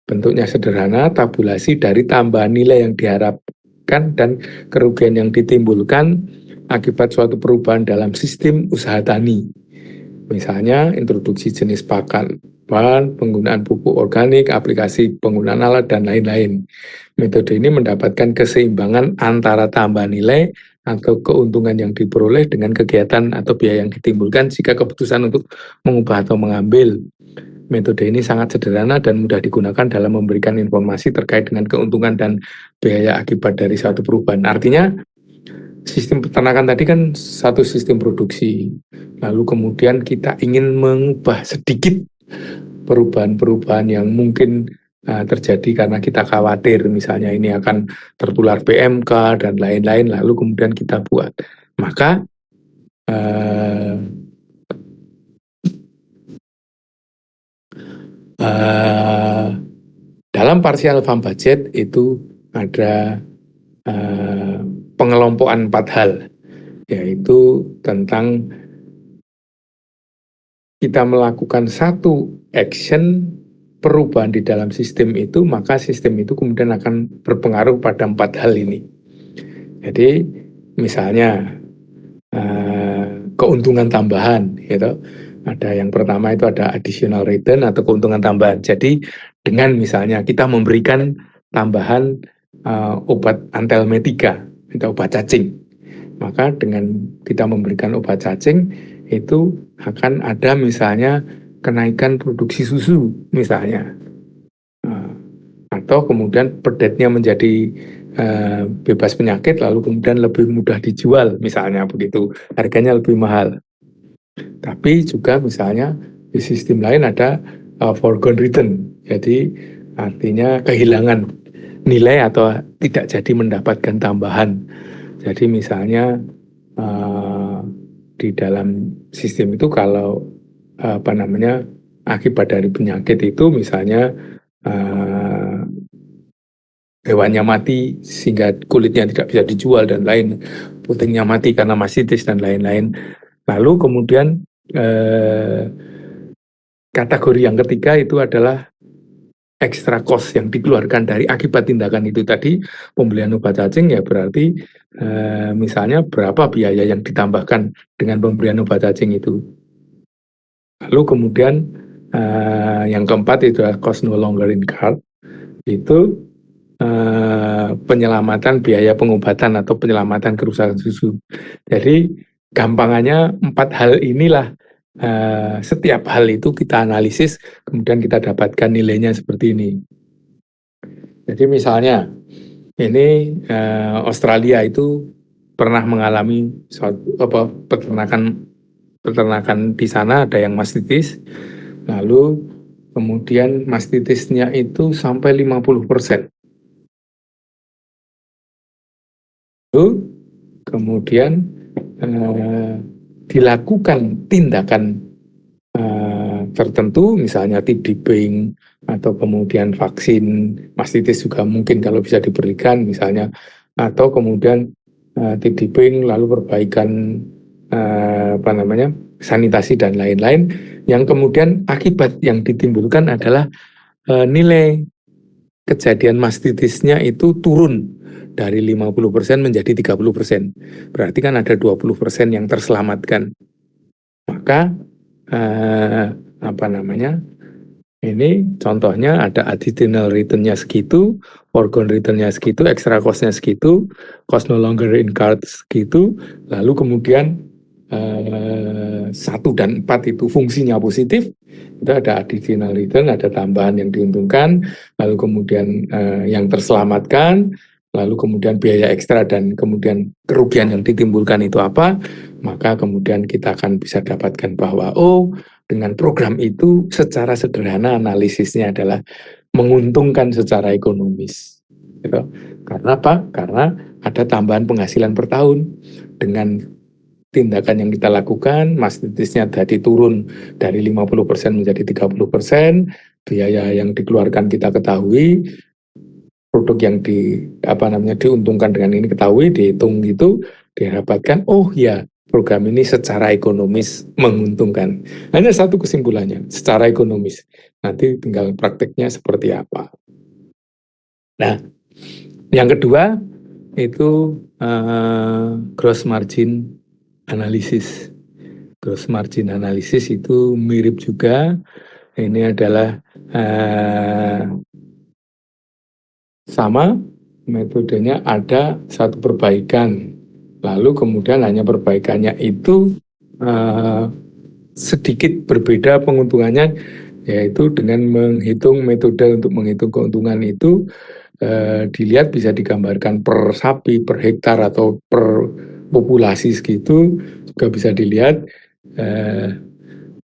Bentuknya sederhana, tabulasi dari tambahan nilai yang diharapkan dan kerugian yang ditimbulkan akibat suatu perubahan dalam sistem usaha tani. Misalnya introduksi jenis pakan, penggunaan pupuk organik, aplikasi penggunaan alat, dan lain-lain. Metode ini mendapatkan keseimbangan antara tambahan nilai atau keuntungan yang diperoleh dengan kegiatan atau biaya yang ditimbulkan jika keputusan untuk mengubah atau mengambil. Metode ini sangat sederhana dan mudah digunakan dalam memberikan informasi terkait dengan keuntungan dan biaya akibat dari suatu perubahan. Artinya, sistem peternakan tadi kan satu sistem produksi. Lalu kemudian kita ingin mengubah sedikit perubahan-perubahan yang mungkin terjadi karena kita khawatir misalnya ini akan tertular PMK dan lain-lain, lalu kemudian kita buat. Maka dalam partial farm budget itu ada pengelompokan 4 hal, yaitu tentang kita melakukan satu action perubahan di dalam sistem itu, maka sistem itu kemudian akan berpengaruh pada 4 hal ini. Jadi misalnya keuntungan tambahan, gitu. Ada yang pertama itu ada additional return atau keuntungan tambahan. Jadi dengan misalnya kita memberikan tambahan obat antelmetika atau obat cacing, maka dengan kita memberikan obat cacing itu akan ada misalnya kenaikan produksi susu misalnya, atau kemudian pedetnya menjadi bebas penyakit lalu kemudian lebih mudah dijual misalnya begitu, harganya lebih mahal. Tapi juga misalnya di sistem lain ada foregone return, jadi artinya kehilangan nilai atau tidak jadi mendapatkan tambahan. Jadi misalnya di dalam sistem itu kalau akibat dari penyakit itu misalnya hewannya mati sehingga kulitnya tidak bisa dijual dan lain, putingnya mati karena mastitis dan lain-lain. Lalu kemudian kategori yang ketiga itu adalah extra cost yang dikeluarkan dari akibat tindakan itu tadi, pembelian obat cacing, ya berarti misalnya berapa biaya yang ditambahkan dengan pembelian obat cacing itu. Lalu kemudian yang keempat itu adalah cost no longer incurred, itu penyelamatan biaya pengobatan atau penyelamatan kerusakan susu. Jadi gampangannya 4 hal inilah, setiap hal itu kita analisis, kemudian kita dapatkan nilainya seperti ini. Jadi misalnya ini Australia itu pernah mengalami peternakan di sana ada yang mastitis, lalu kemudian mastitisnya itu sampai 50%. Lalu kemudian dilakukan tindakan tertentu, misalnya tip dipping atau kemudian vaksin mastitis juga mungkin kalau bisa diberikan misalnya, atau kemudian tip dipping lalu perbaikan sanitasi dan lain-lain, yang kemudian akibat yang ditimbulkan adalah nilai kejadian mastitisnya itu turun dari 50% menjadi 30%. Berarti kan ada 20% yang terselamatkan. Maka ini contohnya ada additional return-nya segitu, foregone return-nya segitu, extra cost-nya segitu, cost no longer incurred segitu, lalu kemudian 1 dan 4 itu fungsinya positif, itu ada additional return, ada tambahan yang diuntungkan, lalu kemudian yang terselamatkan, lalu kemudian biaya ekstra dan kemudian kerugian yang ditimbulkan itu apa, maka kemudian kita akan bisa dapatkan bahwa dengan program itu secara sederhana analisisnya adalah menguntungkan secara ekonomis. Gitu. Karena apa? Karena ada tambahan penghasilan per tahun. Dengan tindakan yang kita lakukan, mastitisnya tadi turun dari 50% menjadi 30%, biaya yang dikeluarkan kita ketahui, produk yang diuntungkan dengan ini ketahui, dihitung itu, didapatkan, oh ya, program ini secara ekonomis menguntungkan. Hanya satu kesimpulannya, secara ekonomis. Nanti tinggal prakteknya seperti apa. Nah, yang kedua itu gross margin analysis. Gross margin analysis itu mirip juga. Ini adalah sama, metodenya ada satu perbaikan. Lalu kemudian hanya perbaikannya itu sedikit berbeda penguntungannya, yaitu dengan menghitung metode untuk menghitung keuntungan itu dilihat bisa digambarkan per sapi, per hektar atau per populasi segitu juga bisa dilihat.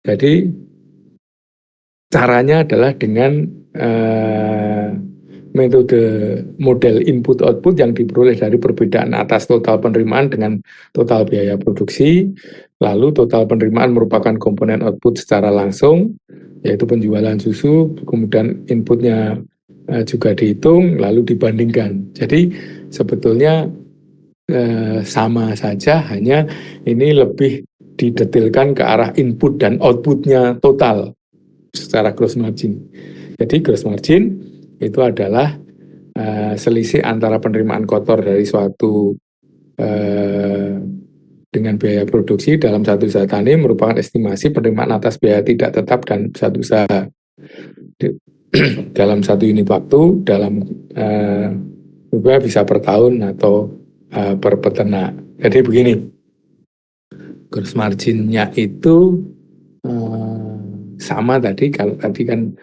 Jadi caranya adalah dengan metode model input output yang diperoleh dari perbedaan atas total penerimaan dengan total biaya produksi. Lalu total penerimaan merupakan komponen output secara langsung, yaitu penjualan susu, kemudian inputnya juga dihitung, lalu dibandingkan. Jadi sebetulnya sama saja, hanya ini lebih didetailkan ke arah input dan outputnya total secara gross margin. Jadi gross margin itu adalah selisih antara penerimaan kotor dari suatu dengan biaya produksi dalam satu usaha tani merupakan estimasi penerimaan atas biaya tidak tetap dan satu usaha dalam satu unit waktu, dalam bisa per tahun atau per peternak. Jadi begini, gross marginnya itu sama tadi, kalau tadi kan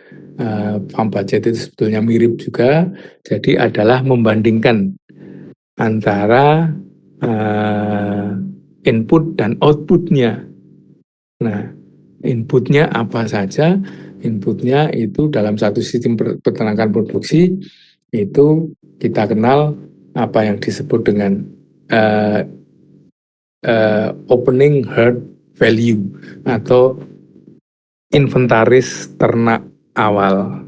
farm budget itu sebetulnya mirip juga, jadi adalah membandingkan antara input dan outputnya. Nah, inputnya apa saja? Inputnya itu dalam satu sistem peternakan produksi itu kita kenal apa yang disebut dengan opening herd value atau inventaris ternak awal.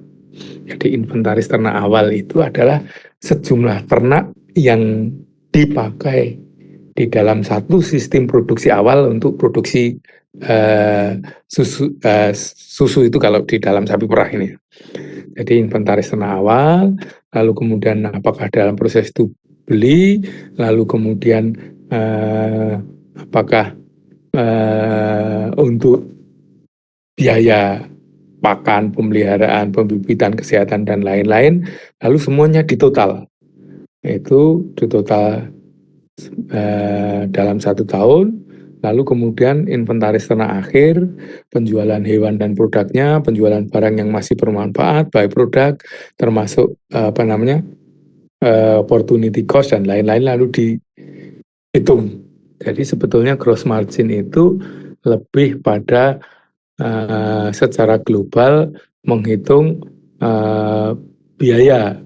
Jadi inventaris ternak awal itu adalah sejumlah ternak yang dipakai di dalam satu sistem produksi awal untuk produksi susu itu kalau di dalam sapi perah ini. Jadi inventaris ternak awal, lalu kemudian apakah dalam proses itu beli, lalu kemudian apakah untuk biaya pakan, pemeliharaan, pembibitan, kesehatan, dan lain-lain, lalu semuanya ditotal. Itu ditotal dalam satu tahun, lalu kemudian inventaris ternak akhir, penjualan hewan dan produknya, penjualan barang yang masih bermanfaat, by product, termasuk opportunity cost dan lain-lain, lalu dihitung. Jadi sebetulnya gross margin itu lebih pada secara global menghitung biaya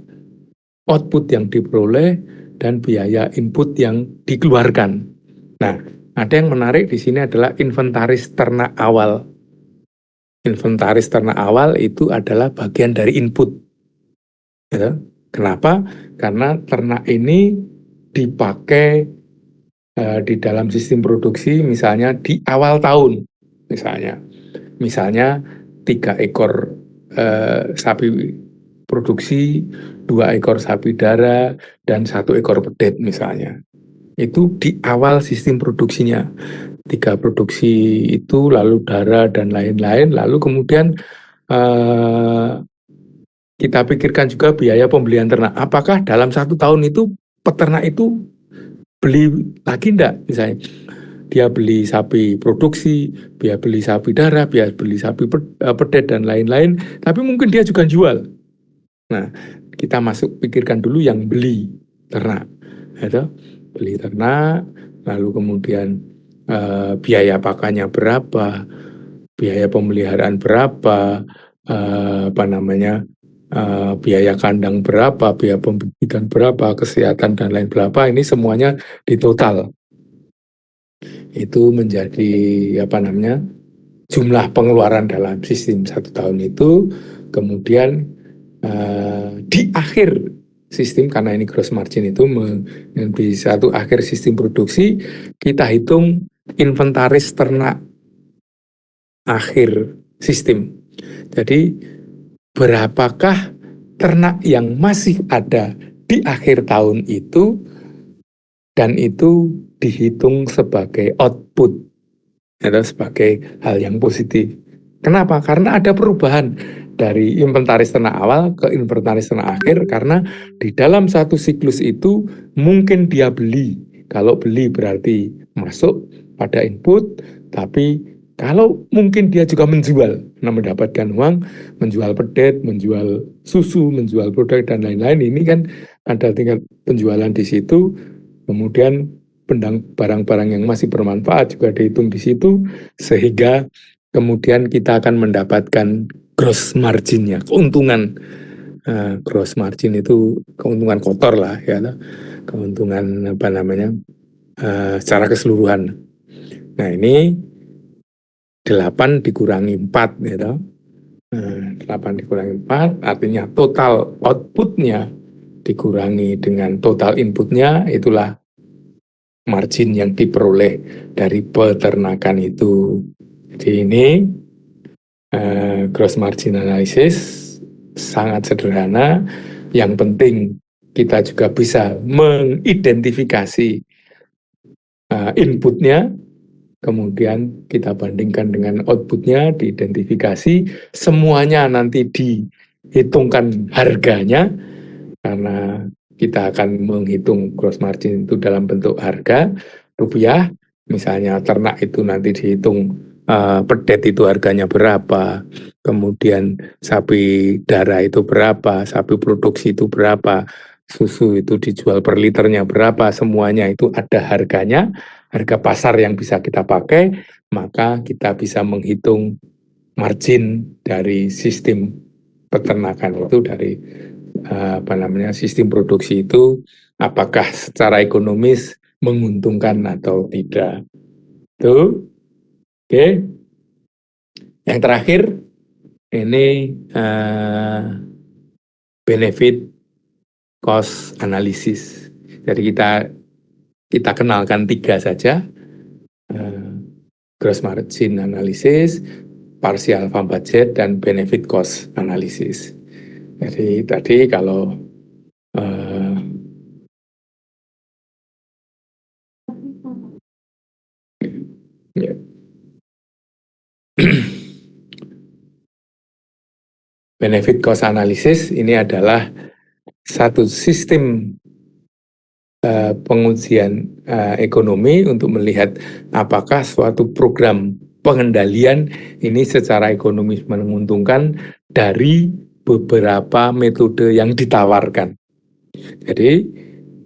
output yang diperoleh dan biaya input yang dikeluarkan. Nah, ada yang menarik di sini adalah inventaris ternak awal. Inventaris ternak awal itu adalah bagian dari input. Ya. Kenapa? Karena ternak ini dipakai di dalam sistem produksi, misalnya di awal tahun, misalnya 3 ekor sapi produksi, 2 ekor sapi dara, dan 1 ekor pedet misalnya. Itu di awal sistem produksinya. 3 produksi itu, lalu dara dan lain-lain, lalu kemudian kita pikirkan juga biaya pembelian ternak. Apakah dalam 1 tahun itu peternak itu beli lagi enggak? Misalnya dia beli sapi produksi, dia beli sapi darah, dia beli sapi pedet dan lain-lain, tapi mungkin dia juga jual. Nah, kita pikirkan dulu yang beli ternak, gitu. Beli ternak, lalu kemudian biaya pakannya berapa, biaya pemeliharaan berapa, biaya kandang berapa, biaya pembibitan berapa, kesehatan dan lain berapa, ini semuanya ditotal. Itu menjadi jumlah pengeluaran dalam sistem 1 tahun itu. Kemudian di akhir sistem, karena ini gross margin itu di satu akhir sistem produksi, kita hitung inventaris ternak akhir sistem. Jadi berapakah ternak yang masih ada di akhir tahun itu, dan itu dihitung sebagai output atau sebagai hal yang positif. Kenapa? Karena ada perubahan dari inventaris ternak awal ke inventaris ternak akhir, karena di dalam satu siklus itu mungkin dia beli. Kalau beli berarti masuk pada input, tapi kalau mungkin dia juga menjual, nah mendapatkan uang, menjual pedet, menjual susu, menjual produk dan lain-lain, ini kan ada tingkat penjualan di situ. Kemudian barang-barang yang masih bermanfaat juga dihitung di situ, sehingga kemudian kita akan mendapatkan gross marginnya, keuntungan. Gross margin itu keuntungan kotor lah ya, keuntungan secara keseluruhan. Nah ini 8 dikurangi 4 gitu. 8 dikurangi 4 artinya total outputnya dikurangi dengan total inputnya, itulah margin yang diperoleh dari peternakan itu. Jadi ini gross margin analysis sangat sederhana. Yang penting kita juga bisa mengidentifikasi inputnya, kemudian kita bandingkan dengan outputnya, diidentifikasi, semuanya nanti dihitungkan harganya, karena kita akan menghitung gross margin itu dalam bentuk harga rupiah. Misalnya ternak itu nanti dihitung pedet itu harganya berapa, kemudian sapi darah itu berapa, sapi produksi itu berapa, susu itu dijual per liternya berapa, semuanya itu ada harganya, harga pasar yang bisa kita pakai, maka kita bisa menghitung margin dari sistem peternakan itu, dari sistem produksi itu, apakah secara ekonomis menguntungkan atau tidak. Itu oke. Yang terakhir ini benefit cost analysis. Jadi kita kenalkan 3 saja. Gross margin analysis, partial farm budget, dan benefit cost analysis. Jadi tadi kalau ya, benefit cost analysis ini adalah satu sistem pengujian ekonomi untuk melihat apakah suatu program pengendalian ini secara ekonomis menguntungkan dari beberapa metode yang ditawarkan. Jadi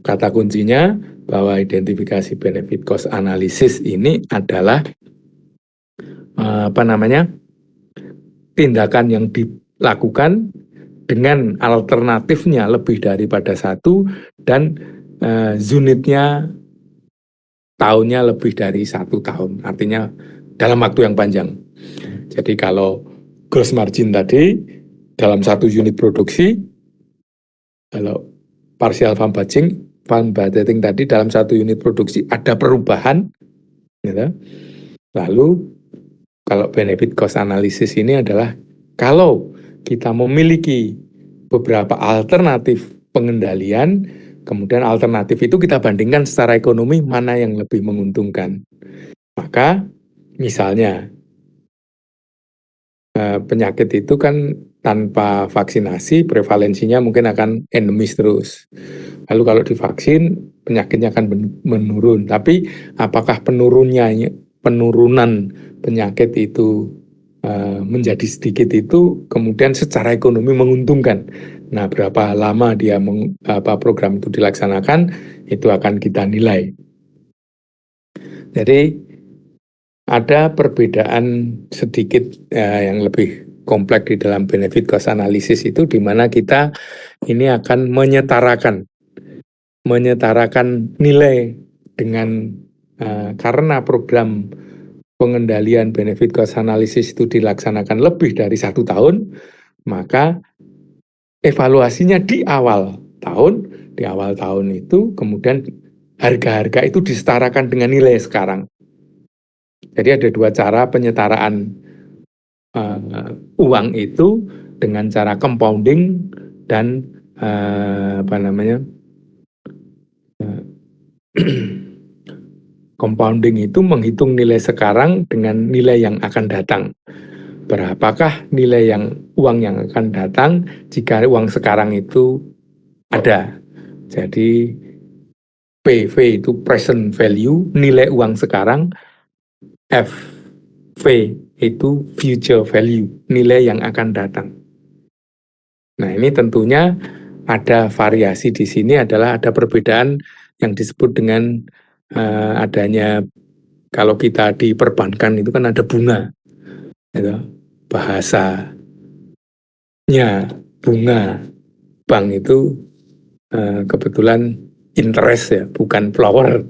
kata kuncinya bahwa identifikasi benefit cost analysis ini adalah tindakan yang dilakukan dengan alternatifnya lebih daripada satu, dan unitnya tahunnya lebih dari 1 tahun, artinya dalam waktu yang panjang. Jadi kalau gross margin tadi dalam 1 unit produksi, kalau partial farm budgeting tadi dalam 1 unit produksi ada perubahan, gitu. Lalu kalau benefit cost analysis ini adalah kalau kita memiliki beberapa alternatif pengendalian, kemudian alternatif itu kita bandingkan secara ekonomi mana yang lebih menguntungkan. Maka misalnya penyakit itu kan tanpa vaksinasi prevalensinya mungkin akan endemis terus. Lalu kalau divaksin penyakitnya akan menurun. Tapi apakah penurunan penyakit itu menjadi sedikit itu kemudian secara ekonomi menguntungkan? Nah, berapa lama dia program itu dilaksanakan, itu akan kita nilai. Jadi ada perbedaan sedikit yang lebih kompleks di dalam benefit cost analysis itu, di mana kita ini akan menyetarakan nilai dengan karena program pengendalian benefit cost analysis itu dilaksanakan lebih dari 1 tahun, maka evaluasinya di awal tahun itu kemudian harga-harga itu disetarakan dengan nilai sekarang. Jadi ada 2 cara penyetaraan uang itu, dengan cara compounding dan compounding itu menghitung nilai sekarang dengan nilai yang akan datang. Berapakah nilai uang yang akan datang jika uang sekarang itu ada. Jadi PV itu present value, nilai uang sekarang. FV itu future value, nilai yang akan datang. Nah, ini tentunya ada variasi di sini, adalah ada perbedaan yang disebut dengan adanya, kalau kita di perbankan itu kan ada bunga, gitu. Bahasanya bunga bank itu kebetulan interest ya, bukan flower.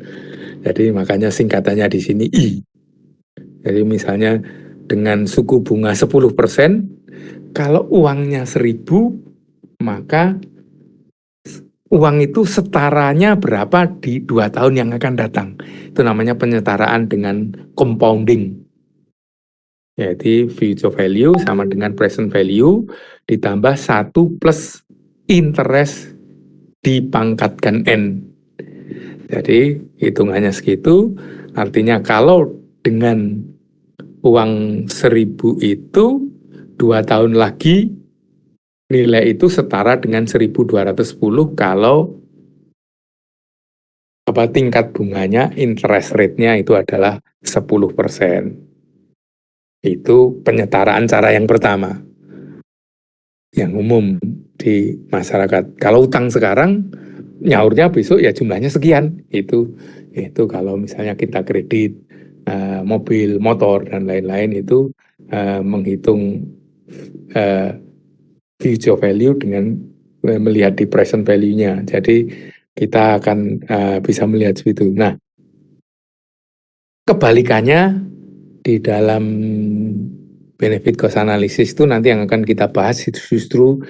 Jadi makanya singkatannya di sini I. Jadi misalnya dengan suku bunga 10%, kalau uangnya 1.000, maka uang itu setaranya berapa di 2 tahun yang akan datang. Itu namanya penyetaraan dengan compounding. Jadi future value sama dengan present value ditambah 1 plus interest dipangkatkan N. Jadi hitungannya segitu, artinya kalau dengan uang 1.000 itu 2 tahun lagi nilai itu setara dengan 1.210 kalau tingkat bunganya, interest rate-nya itu adalah 10%. Itu penyetaraan cara yang pertama, yang umum di masyarakat. Kalau utang sekarang, nyaurnya besok ya jumlahnya sekian. Itu kalau misalnya kita kredit mobil, motor, dan lain-lain, itu menghitung future value dengan melihat di present value-nya. Jadi kita akan bisa melihat itu. Nah, kebalikannya di dalam benefit cost analysis itu nanti yang akan kita bahas itu justru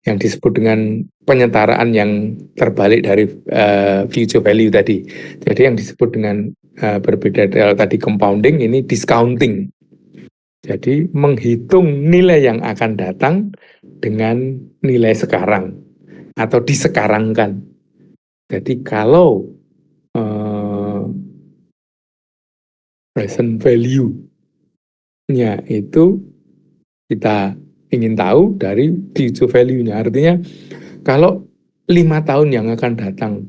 yang disebut dengan penyetaraan yang terbalik dari future value tadi. Jadi yang disebut dengan berbeda dari tadi compounding, ini discounting. Jadi menghitung nilai yang akan datang dengan nilai sekarang atau disekarangkan. Jadi kalau present value-nya itu kita ingin tahu dari future value-nya. Artinya kalau 5 tahun yang akan datang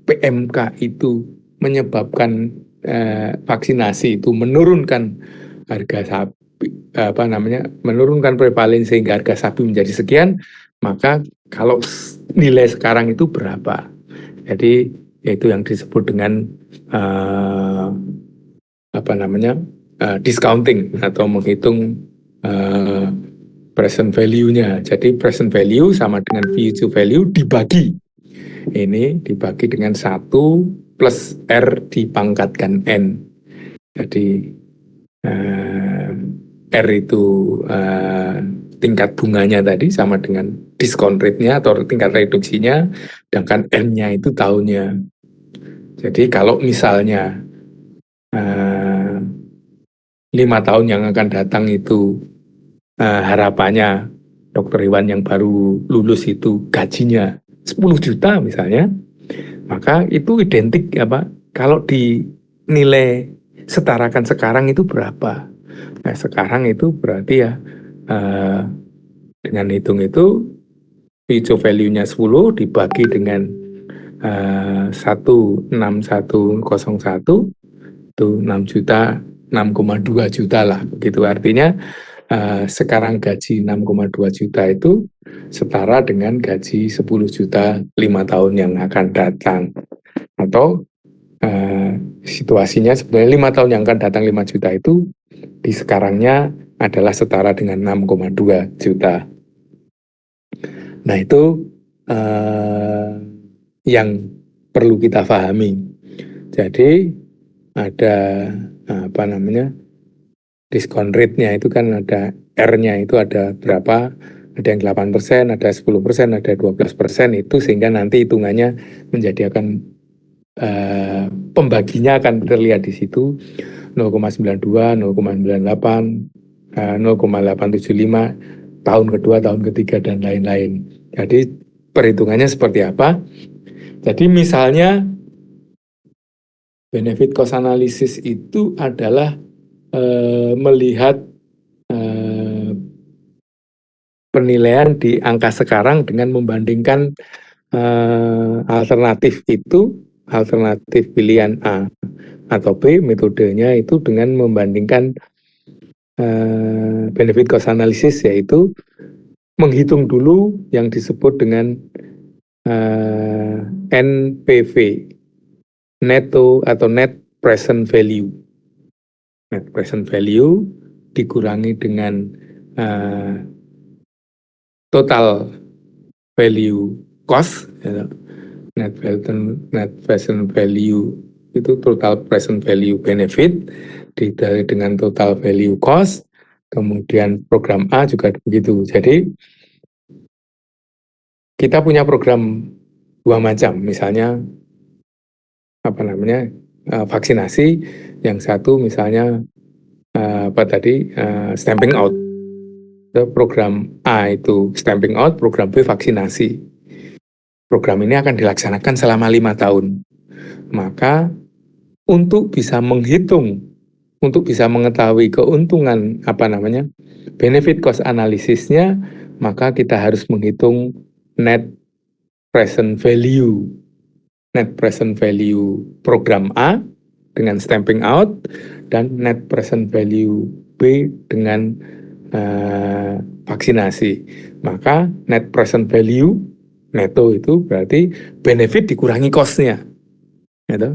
PMK itu menyebabkan vaksinasi itu menurunkan harga sapi, menurunkan prevalensi sehingga harga sapi menjadi sekian, maka kalau nilai sekarang itu berapa? Jadi yaitu yang disebut dengan discounting atau menghitung present value-nya. Jadi present value sama dengan future value dibagi. Ini dibagi dengan 1 plus R dipangkatkan N. Jadi R itu tingkat bunganya tadi sama dengan discount rate-nya atau tingkat reduksinya, sedangkan N-nya itu tahunnya. Jadi kalau misalnya 5 tahun yang akan datang itu harapannya dokter hewan yang baru lulus itu gajinya 10 juta misalnya, maka itu identik kalau dinilai setarakan sekarang itu berapa. Nah, sekarang itu berarti ya dengan hitung itu future value-nya 10 dibagi dengan 16101 itu 6 juta, 6,2 juta lah begitu. Artinya sekarang gaji 6,2 juta itu setara dengan gaji 10 juta 5 tahun yang akan datang. Atau situasinya sebenarnya 5 tahun yang akan datang 5 juta itu di sekarangnya adalah setara dengan 6,2 juta. Nah itu yang perlu kita pahami. Jadi ada apa namanya, diskon rate-nya itu kan ada R-nya itu ada berapa, ada yang 8%, ada 10%, ada 12%, itu sehingga nanti hitungannya menjadi akan pembaginya akan terlihat di situ 0,92, 0,98, 0,875 tahun kedua, tahun ketiga, dan lain-lain. Jadi perhitungannya seperti apa? Jadi misalnya benefit cost analysis itu adalah melihat penilaian di angka sekarang dengan membandingkan alternatif itu, alternatif pilihan A atau B, metodenya itu dengan membandingkan benefit cost analysis, yaitu menghitung dulu yang disebut dengan NPV, netto atau net present value. Net present value dikurangi dengan total value cost, ya. Net present value itu total present value benefit dikali dengan total value cost. Kemudian program A juga begitu. Jadi kita punya program dua macam, misalnya apa namanya, vaksinasi. Yang satu misalnya stamping out. Program A itu stamping out, program B vaksinasi. Program ini akan dilaksanakan selama 5 tahun. Maka untuk bisa menghitung, untuk bisa mengetahui keuntungan benefit cost analisisnya, maka kita harus menghitung net present value. Net present value program A dengan stamping out, dan net present value B dengan vaksinasi. Maka net present value netto itu berarti benefit dikurangi cost-nya. Gitu.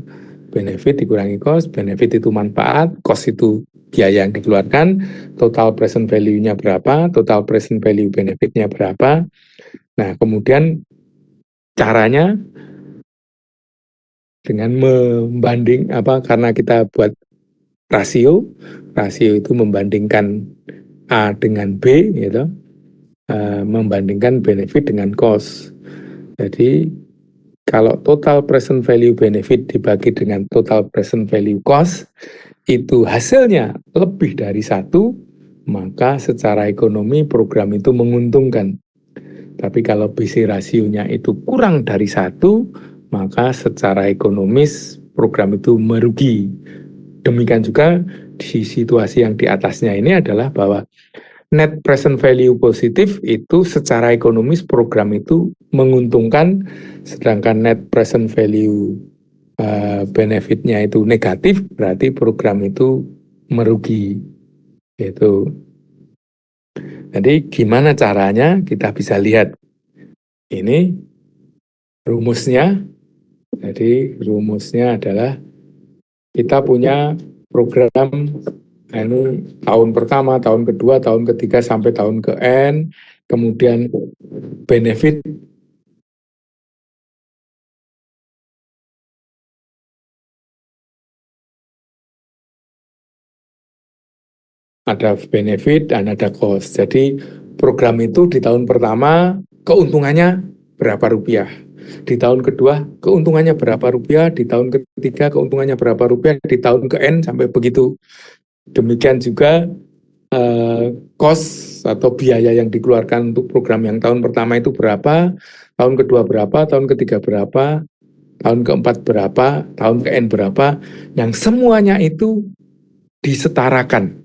Benefit dikurangi cost, benefit itu manfaat, cost itu biaya yang dikeluarkan, total present value-nya berapa, total present value benefit-nya berapa. Nah, kemudian caranya dengan membanding karena kita buat rasio itu membandingkan A dengan B, gitu, membandingkan benefit dengan cost. Jadi kalau total present value benefit dibagi dengan total present value cost, itu hasilnya lebih dari 1, maka secara ekonomi program itu menguntungkan. Tapi kalau BC rasionya itu kurang dari 1, maka secara ekonomis program itu merugi. Demikian juga di situasi yang di atasnya ini adalah bahwa net present value positif itu secara ekonomis program itu menguntungkan, sedangkan net present value benefitnya itu negatif, berarti program itu merugi. Gitu. Jadi gimana caranya kita bisa lihat ini rumusnya. Jadi rumusnya adalah kita punya program ini tahun pertama, tahun kedua, tahun ketiga sampai tahun ke N, kemudian benefit ada benefit dan ada cost. Jadi program itu di tahun pertama keuntungannya berapa rupiah, di tahun kedua keuntungannya berapa rupiah, di tahun ketiga keuntungannya berapa rupiah, di tahun ke N sampai begitu. Demikian juga cost atau biaya yang dikeluarkan untuk program yang tahun pertama itu berapa, tahun kedua berapa, tahun ketiga berapa, tahun keempat berapa, tahun ke N berapa, yang semuanya itu disetarakan,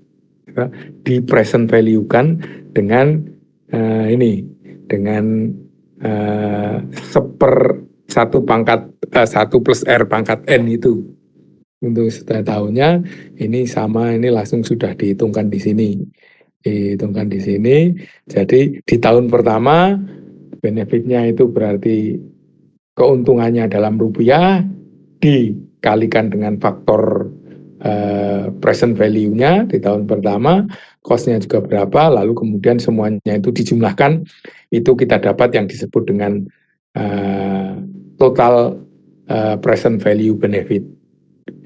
di present value kan dengan dengan 1 plus R pangkat N itu. Untuk setiap tahunnya ini sama, ini langsung sudah dihitungkan di sini. Jadi di tahun pertama benefitnya itu berarti keuntungannya dalam rupiah dikalikan dengan faktor present value-nya di tahun pertama, cost-nya juga berapa, lalu kemudian semuanya itu dijumlahkan, itu kita dapat yang disebut dengan total present value benefit.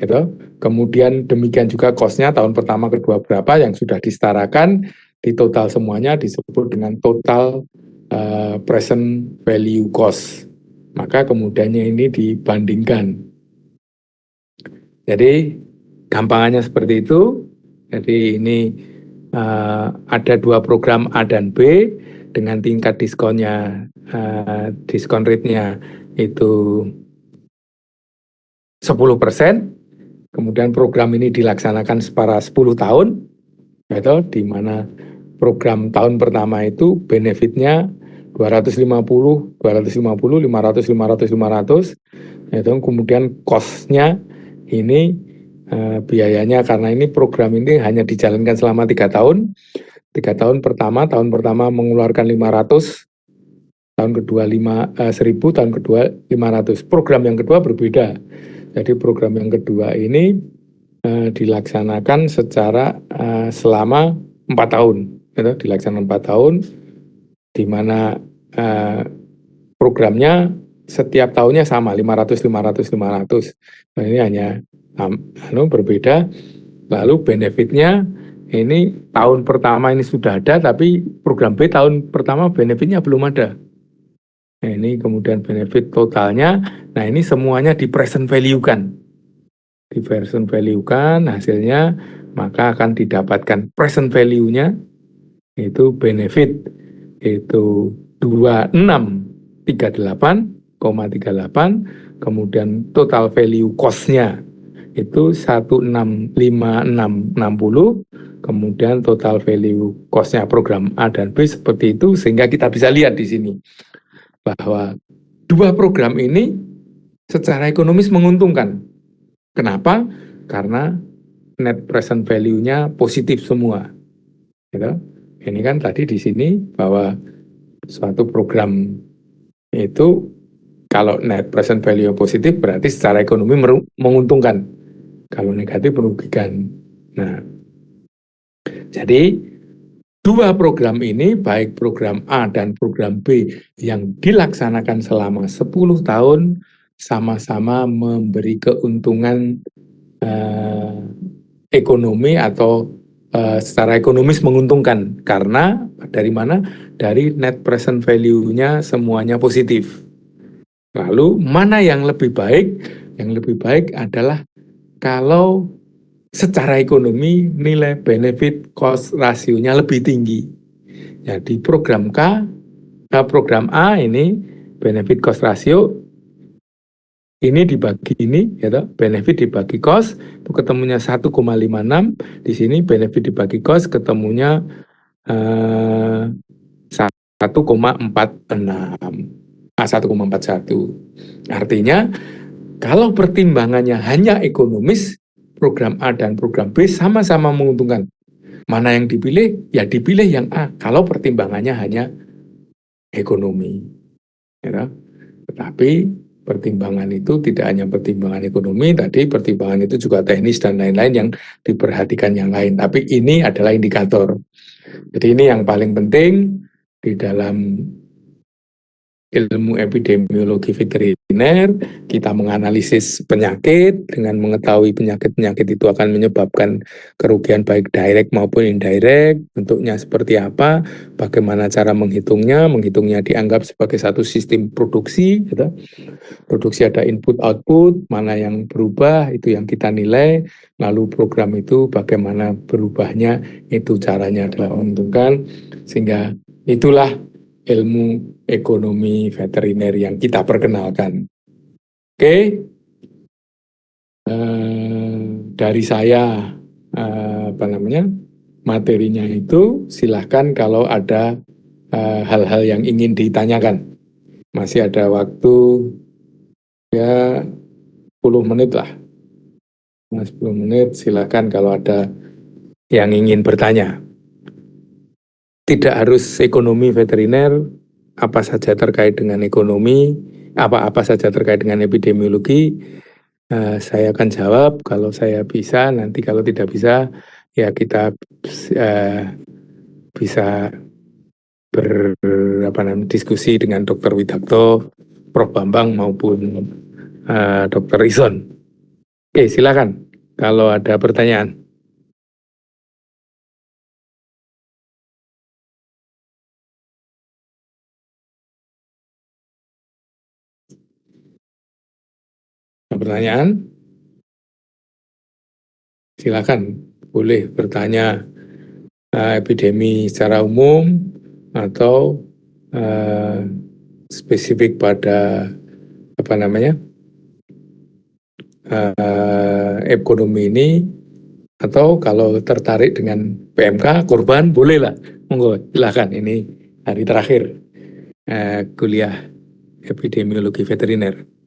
Gitu. Kemudian demikian juga cost-nya tahun pertama, kedua berapa yang sudah disetarakan, di total semuanya disebut dengan total present value cost. Maka kemudiannya ini dibandingkan. Jadi gampangannya seperti itu. Jadi ini ada dua program A dan B dengan tingkat diskonnya, diskon rate-nya itu 10%. Kemudian program ini dilaksanakan separa 10 tahun, gitu, di mana program tahun pertama itu benefitnya 250, 500, 500, itu kemudian cost-nya ini biayanya karena ini program ini hanya dijalankan selama 3 tahun. 3 tahun pertama mengeluarkan 500, tahun kedua 1000, tahun kedua 500. Program yang kedua berbeda. Jadi program yang kedua ini dilaksanakan secara selama 4 tahun, gitu, dilaksanakan 4 tahun, di mana programnya setiap tahunnya sama 500, 500, 500. Nah, ini hanya berbeda. Lalu benefitnya ini tahun pertama ini sudah ada, tapi program B tahun pertama benefitnya belum ada. Nah, ini kemudian benefit totalnya. Nah, ini semuanya di present value kan. Di present value kan hasilnya, maka akan didapatkan present value-nya itu benefit itu 2638,38, kemudian total value cost-nya itu 165660, kemudian total value cost-nya program A dan B seperti itu, sehingga kita bisa lihat di sini bahwa dua program ini secara ekonomis menguntungkan. Kenapa? Karena net present value-nya positif semua. Gitu. Ini kan tadi di sini bahwa suatu program itu kalau net present value positif berarti secara ekonomi menguntungkan. Kalau negatif merugikan. Nah, jadi dua program ini, baik program A dan program B yang dilaksanakan selama 10 tahun, sama-sama memberi keuntungan ekonomi atau secara ekonomis menguntungkan. Karena dari mana? Dari net present value-nya semuanya positif. Lalu mana yang lebih baik? Yang lebih baik adalah kalau secara ekonomi nilai benefit cost rasionya lebih tinggi. Jadi program program A ini benefit cost ratio ini dibagi ini, ya, benefit dibagi cost itu ketemunya 1,56. Di sini benefit dibagi cost ketemunya 1,41. Artinya kalau pertimbangannya hanya ekonomis, program A dan program B sama-sama menguntungkan. Mana yang dipilih? Ya dipilih yang A kalau pertimbangannya hanya ekonomi. Ya. Tetapi pertimbangan itu tidak hanya pertimbangan ekonomi, tadi pertimbangan itu juga teknis dan lain-lain yang diperhatikan yang lain. Tapi ini adalah indikator. Jadi ini yang paling penting di dalam ilmu epidemiologi veteriner. Kita menganalisis penyakit dengan mengetahui penyakit-penyakit itu akan menyebabkan kerugian baik direct maupun indirect, bentuknya seperti apa, bagaimana cara menghitungnya dianggap sebagai satu sistem produksi, gitu. Produksi ada input output, mana yang berubah itu yang kita nilai, lalu program itu bagaimana berubahnya itu caranya adalah menentukan, sehingga itulah ilmu ekonomi veteriner yang kita perkenalkan. Oke, dari saya materinya itu silahkan kalau ada hal-hal yang ingin ditanyakan. Masih ada waktu ya 10 menit lah. 10 menit silahkan kalau ada yang ingin bertanya. Tidak harus ekonomi veteriner, apa saja terkait dengan ekonomi, apa-apa saja terkait dengan epidemiologi, Saya akan jawab kalau saya bisa, nanti kalau tidak bisa ya kita bisa diskusi dengan Dr. Widakto, Prof. Bambang maupun Dr. Ison. Oke, silakan kalau ada pertanyaan. Pertanyaan? Silakan, boleh bertanya epidemi secara umum atau spesifik pada ekonomi ini, atau kalau tertarik dengan PMK korban bolehlah, monggo silakan, ini hari terakhir kuliah epidemiologi veteriner.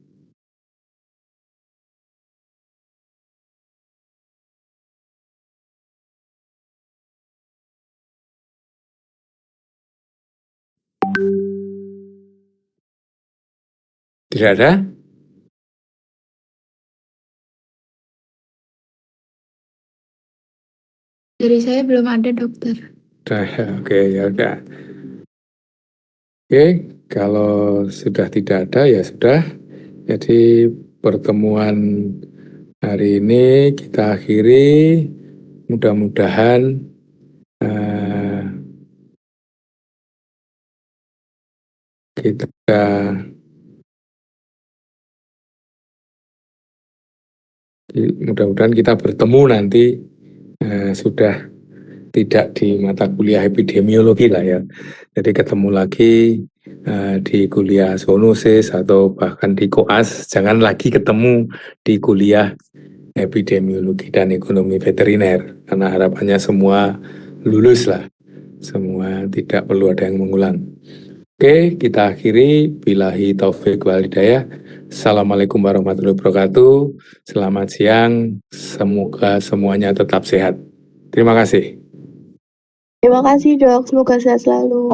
Tidak ada? Dari saya belum ada, dokter. Oke, ya udah. Oke, kalau sudah tidak ada ya sudah. Jadi pertemuan hari ini kita akhiri. Mudah-mudahan kita bertemu nanti sudah tidak di mata kuliah epidemiologi lah ya. Jadi ketemu lagi di kuliah zoonosis atau bahkan di koas, jangan lagi ketemu di kuliah epidemiologi dan ekonomi veteriner, karena harapannya semua lulus lah, semua tidak perlu ada yang mengulang. Oke, kita akhiri. Billahi taufik wal hidayah. Assalamualaikum warahmatullahi wabarakatuh. Selamat siang. Semoga semuanya tetap sehat. Terima kasih. Terima kasih, dok. Semoga sehat selalu.